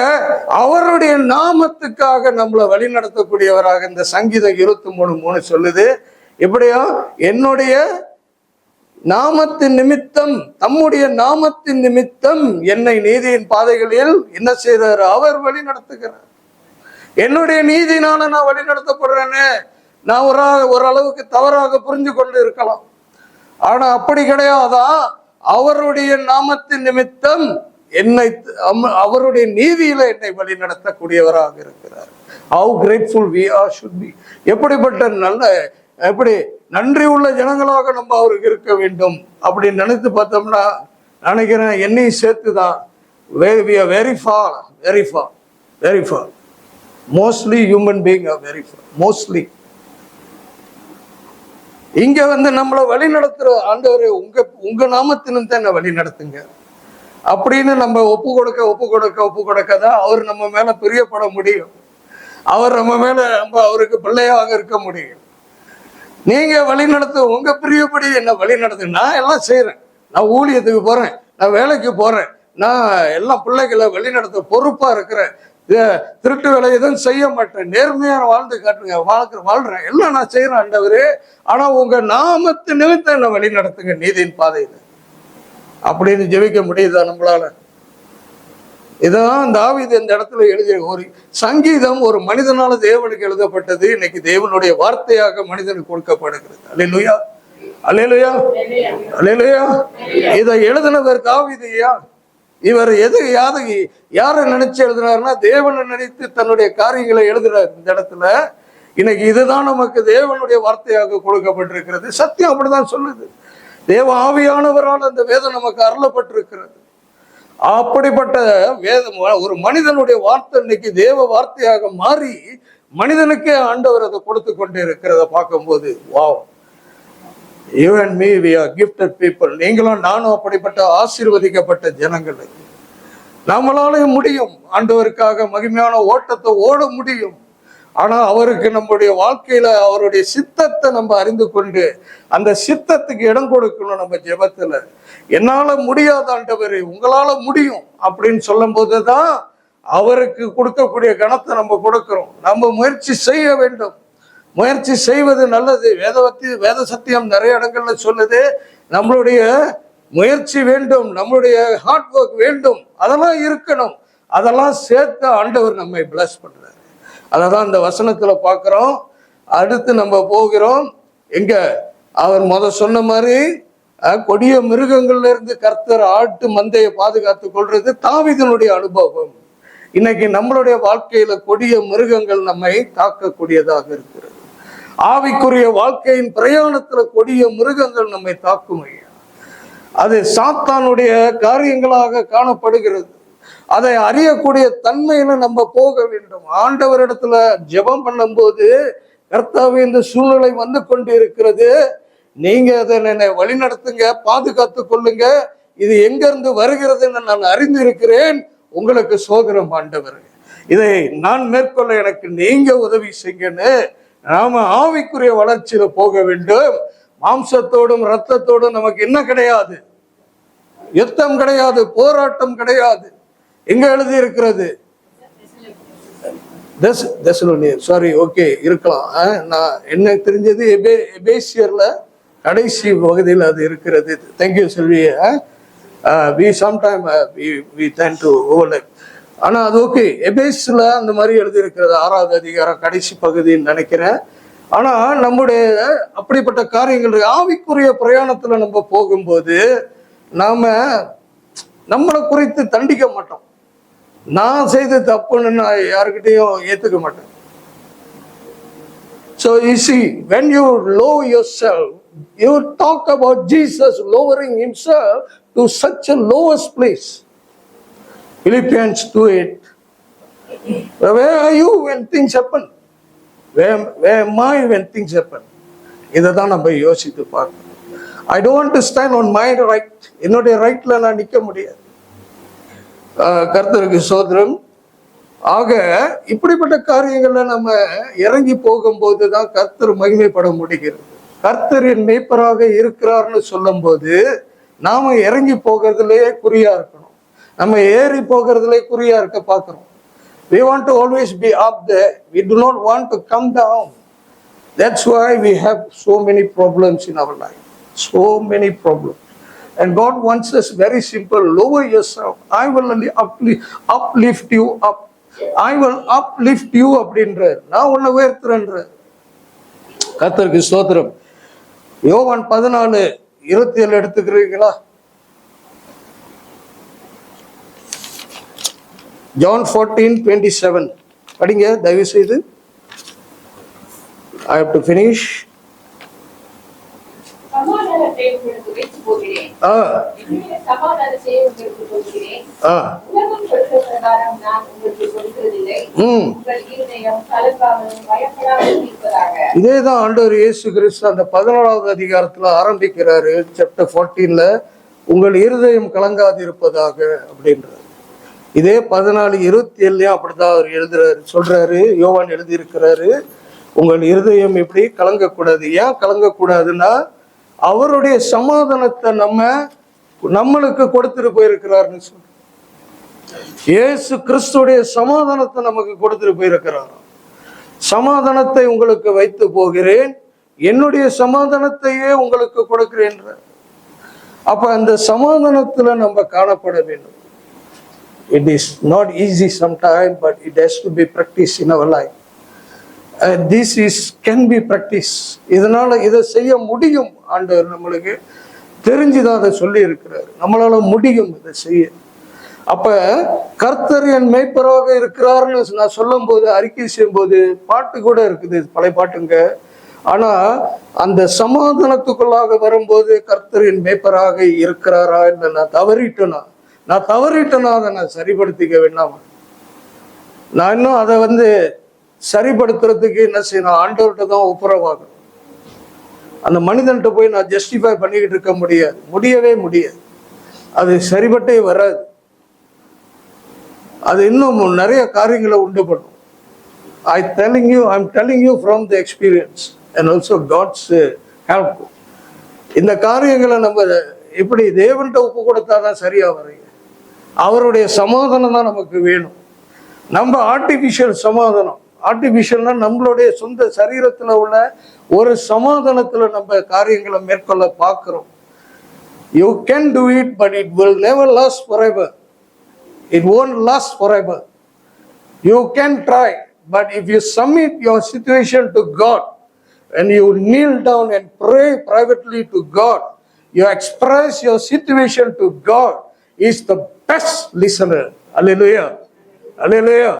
அவருடைய நாமத்துக்காக நம்மளை வழி நடத்தக்கூடியவராக இந்த சங்கீதம் 23:3 சொல்லுது. எப்படியா, என்னுடைய நாமத்தின் நிமித்தம், தம்முடைய நாமத்தின் நிமித்தம் என்னை நீதியின் பாதைகளில் என்ன செய்தார், அவர் வழி நடத்துகிறார். என்னுடைய நீதினால நான் வழி நடத்தப்படுறேன்னு நான் ஓரளவுக்கு தவறாக புரிஞ்சு கொண்டு இருக்கலாம். ஆனா அப்படி கிடையாதா, அவருடைய நாமத்தின் நிமித்தம் என்னை அவருடைய நீதியில என்னை வழி நடத்தக்கூடியவராக இருக்கிறார். How grateful we are should be. எப்படிப்பட்ட எப்படி நன்றி உள்ள ஜனங்களாக நம்ம அவருக்கு இருக்க வேண்டும் அப்படின்னு நினைத்து பார்த்தோம்னா, நினைக்கிறேன் என்னையும் சேர்த்துதான். We are very far, very far, very far. Mostly human being are very far, mostly. இங்க நம்மளை வழி நடத்துற ஆண்டவரே உங்க நாமத்தினும் தான் வழி நடத்துங்க அப்படின்னு நம்ம ஒப்பு கொடுக்க தான் அவர் நம்ம மேல பிரியப்பட முடியும். அவர் நம்ம மேல அவருக்கு பிள்ளையாக இருக்க முடியும். நீங்க வழி நடத்த உங்க பிரியப்படி என்ன வழி நடத்து. நான் எல்லாம் செய்யறேன், நான் ஊழியத்துக்கு போறேன், நான் வேலைக்கு போறேன், நான் எல்லாம் பிள்ளைகளை வழி நடத்த பொறுப்பா இருக்கிறேன், திருட்டு வேலை எதுவும் செய்ய மாட்டேன், நேர்மையான வாழ்ந்து காட்டுங்க, வாழ்றேன், எல்லாம் நான் செய்யறேன் ஆண்டவரே. ஆனா உங்க நாமத்து நிமித்தம் என்ன வழி நடத்துங்க நீதியின் பாதையில அப்படின்னு ஜெபிக்க முடியுதா நம்மளால? இதான் தாவீது இந்த இடத்துல எழுதிய ஒரு சங்கீதம். ஒரு மனிதனால தேவனுக்கு எழுதப்பட்டது, இன்னைக்கு தேவனுடைய வார்த்தையாக மனிதனுக்கு கொடுக்கப்படுகிறது. அல்லேலூயா, அல்லேலூயா, அல்லேலூயா. இதை எழுதினவர் தாவீதுயா. இவர் யாரை நினைச்சு எழுதினார்னா, தேவனை நினைத்து தன்னுடைய காரியங்களை எழுதுறார் இந்த இடத்துல. இன்னைக்கு இதுதான் நமக்கு தேவனுடைய வார்த்தையாக கொடுக்கப்பட்டிருக்கிறது. சத்தியம் அப்படிதான் சொல்லுது. தேவ ஆவியானவரால் அந்த வேதம் நமக்கு அருளப்பட்டிருக்கிறது. அப்படிப்பட்ட வேதம் ஒரு மனிதனுடைய வார்த்தை இன்னைக்கு தேவ வார்த்தையாக மாறி மனிதனுக்கே ஆண்டவர் அதை கொடுத்து கொண்டே இருக்கிறத பார்க்கும்போது, wow, you and me, we are gifted people. நீங்களும் நானும் அப்படிப்பட்ட ஆசீர்வதிக்கப்பட்ட ஜனங்கள். நம்மளாலையும் முடியும், ஆண்டவருக்காக மகிமையான ஓட்டத்தை ஓட முடியும். ஆனா அவருக்கு நம்முடைய வாழ்க்கையில அவருடைய சித்தத்தை நம்ம அறிந்து கொண்டு அந்த சித்தத்துக்கு இடம் கொடுக்கணும். நம்ம ஜெபத்துல என்னால முடியாத ஆண்டவரே உங்களால முடியும் அப்படின்னு சொல்லும் போதுதான் அவருக்கு கொடுக்கக்கூடிய கணத்தை நம்ம கொடுக்கிறோம். நம்ம முயற்சி செய்ய வேண்டும். முயற்சி செய்வது நல்லது. வேத சத்தியம் நிறைய இடங்கள்ல சொல்லுது, நம்மளுடைய முயற்சி வேண்டும், நம்மளுடைய ஹார்ட் ஒர்க் வேண்டும், அதெல்லாம் இருக்கணும். அதெல்லாம் சேர்த்து ஆண்டவர் நம்மை பிளஸ் பண்றாரு. அததான் இந்த வசனத்துல பார்க்கிறோம். அடுத்து நம்ம போகிறோம் எங்க, அவர் சொன்ன மாதிரி கொடிய மிருகங்கள்ல இருந்து கர்த்தர் ஆட்டு மந்தையை பாதுகாத்து கொள்றது தாவீதினுடைய அனுபவம். இன்னைக்கு நம்மளுடைய வாழ்க்கையில கொடிய மிருகங்கள் நம்மை தாக்கக்கூடியதாக இருக்கிறது. ஆவிக்குரிய வாழ்க்கையின் பிரயாணத்துல கொடிய மிருகங்கள் நம்மை தாக்கும் ஐயா. அது சாத்தானுடைய காரியங்களாக காணப்படுகிறது. அதை அறியக்கூடிய தன்மையில நம்ம போக வேண்டும். ஆண்டவரிடத்துல ஜெபம் பண்ணும் போது, கர்த்தாவே இந்த சூழ்நிலை வந்து கொண்டு இருக்கிறது, நீங்க அதை வழி நடத்துங்க, பாதுகாத்து கொள்ளுங்க, இது எங்க இருந்து வருகிறதுன்னு நான் அறிந்து இருக்கிறேன், உங்களுக்கு சோதனம் ஆண்டவர், இதை நான் மேற்கொள்ள எனக்கு நீங்க உதவி செய்யுங்கன்னு நாம ஆவிக்குரிய வளர்ச்சியில போக வேண்டும். மாம்சத்தோடும் இரத்தத்தோடும் நமக்கு என்ன கிடையாது, யுத்தம் கிடையாது, போராட்டம் கிடையாது. எங்க எழுதி இருக்கிறது? சாரி, ஓகே, இருக்கலாம். நான் என்ன தெரிஞ்சது எபேசியர்ல கடைசி பகுதியில் அது இருக்கிறது. Thank you Selvi. we sometime we tend to overlook. ஆனா அது ஓகே, எபேஸ்ல அந்த மாதிரி எழுதி இருக்கிறது, 6வது அதிகாரம் கடைசி பகுதின்னு நினைக்கிறேன். ஆனா நம்முடைய அப்படிப்பட்ட காரியங்கள் ஆவிக்குரிய பிரயாணத்துல நம்ம போகும்போது நாம நம்மளை குறித்து தண்டிக்க மாட்டோம். நான் செய்த தப்புன்னு நான் யாருக்கிட்டையும் ஏத்துக்க மாட்டேன். So you see, when you lower yourself, you talk about Jesus lowering himself to such a lowest place. Philippians 2:8. Where are you when things happen? Where am I when things happen? இதைதான் நம்ம யோசித்து பார்க்கணும். I don't want to stand on my right. என்னுடைய ரைட்ல நான் நிற்க முடியாது. கர்த்தருக்கு சோதரம். ஆக இப்படிப்பட்ட காரியங்கள்ல நம்ம இறங்கி போகும்போது தான் கர்த்தர் மகிமைப்பட முடிகிறது. கர்த்தரின் மேய்ப்பராக இருக்கிறார்னு சொல்லும் போது நாம இறங்கி போகிறதுலே குறியா இருக்கணும், நம்ம ஏறி போகிறதுலே குறியா இருக்க பார்க்கிறோம். We want to always be up there. We do not want to come down. That's why we have so many problems in our life. So many problems. And God wants us very simple. Lower yourself. I will uplift you up. I will uplift you அப்படின்ற, நான் உன்னை உயர்த்துறேன்ற. கர்த்தருக்கு ஸ்தோத்திரம். யோவான் 14:27 எடுத்துக்கிறீங்களா? John 14:27 படிங்க தயவு செய்து. I have to finish. இதேதான் ஆண்டவர் இயேசு கிறிஸ்து அந்த 14வது அதிகாரத்துல ஆரம்பிக்கிறாரு. சாப்டர் 14ல உங்கள் இருதயம் கலங்காது இருப்பதாக அப்படின்றாரு. இதே 14:27 அப்படிதான் அவர் எழுதுறாரு, சொல்றாரு, யோவான் எழுதி இருக்கிறாரு. உங்கள் இருதயம் எப்படி கலங்கக்கூடாது. ஏன் கலங்கக்கூடாதுன்னா, அவருடைய சமாதானத்தை நம்மளுக்கு கொடுத்துட்டு போயிருக்கிறாருன்னு சொல்ற. இயேசு கிறிஸ்துடைய சமாதானத்தை நமக்கு கொடுத்துட்டு போயிருக்கிறார். சமாதானத்தை உங்களுக்கு வைத்து போகிறேன், என்னுடைய சமாதானத்தையே உங்களுக்கு கொடுக்கிறேன். அப்ப அந்த சமாதானத்துல நம்ம காணப்பட வேண்டும். It is not easy sometimes, but it has to be practiced in our life. This can be practiced. இதனால இதை செய்ய முடியும். ஆண்டவர் நம்மளுக்கு தெரிஞ்சுதான் அதை சொல்லி இருக்கிறார். நம்மளால முடியும் இதை செய்ய. அப்ப கர்த்தர் என் மேய்ப்பராக இருக்கிறார்னு நான் சொல்லும் போது, அறிக்கை செய்யும் போது, பாட்டு கூட இருக்குது, பழைய பாட்டுங்க. ஆனா அந்த சமாதானத்துக்குள்ளாக வரும்போது கர்த்தர் என் மேய்ப்பராக இருக்கிறாரா இல்லை நான் தவறிட்டேனா அதை நான் சரிப்படுத்திக்க வேண்டாமா? நான் இன்னும் அதை சரிப்படுத்துறதுக்கு என்ன செய்யணும்? ஆண்டவர்கிட்ட தான் ஒப்புரவாகணும். அந்த மனிதன்கிட்ட போய் நான் ஜஸ்டிஃபை பண்ணிக்கிட்டு இருக்க முடியவே முடியாது. அது சரிபட்டே வராது. அது இன்னும் நிறைய காரியங்களை உண்டு பண்ணும். I'm telling you from the experience and also God's help. இந்த காரியங்களை நம்ம இப்படி தேவன்கிட்ட ஒப்பு கொடுத்தாதான் சரியா வரையும். அவருடைய சமாதானம் தான் நமக்கு வேணும். நம்ம ஆர்டிபிஷியல் சமாதானம், ஆர்டிபிஷியல்னா நம்மளுடைய சொந்த சரீரத்துல உள்ள ஒரு சமாதானத்துல நம்ம காரியங்களை மேற்கொள்ள பார்க்கிறோம். You can do it, but it will never last forever. It won't last forever. You can try, but if you submit your situation to God and you kneel down and pray privately to God, you express your situation to God, He is the best listener. Hallelujah. Hallelujah.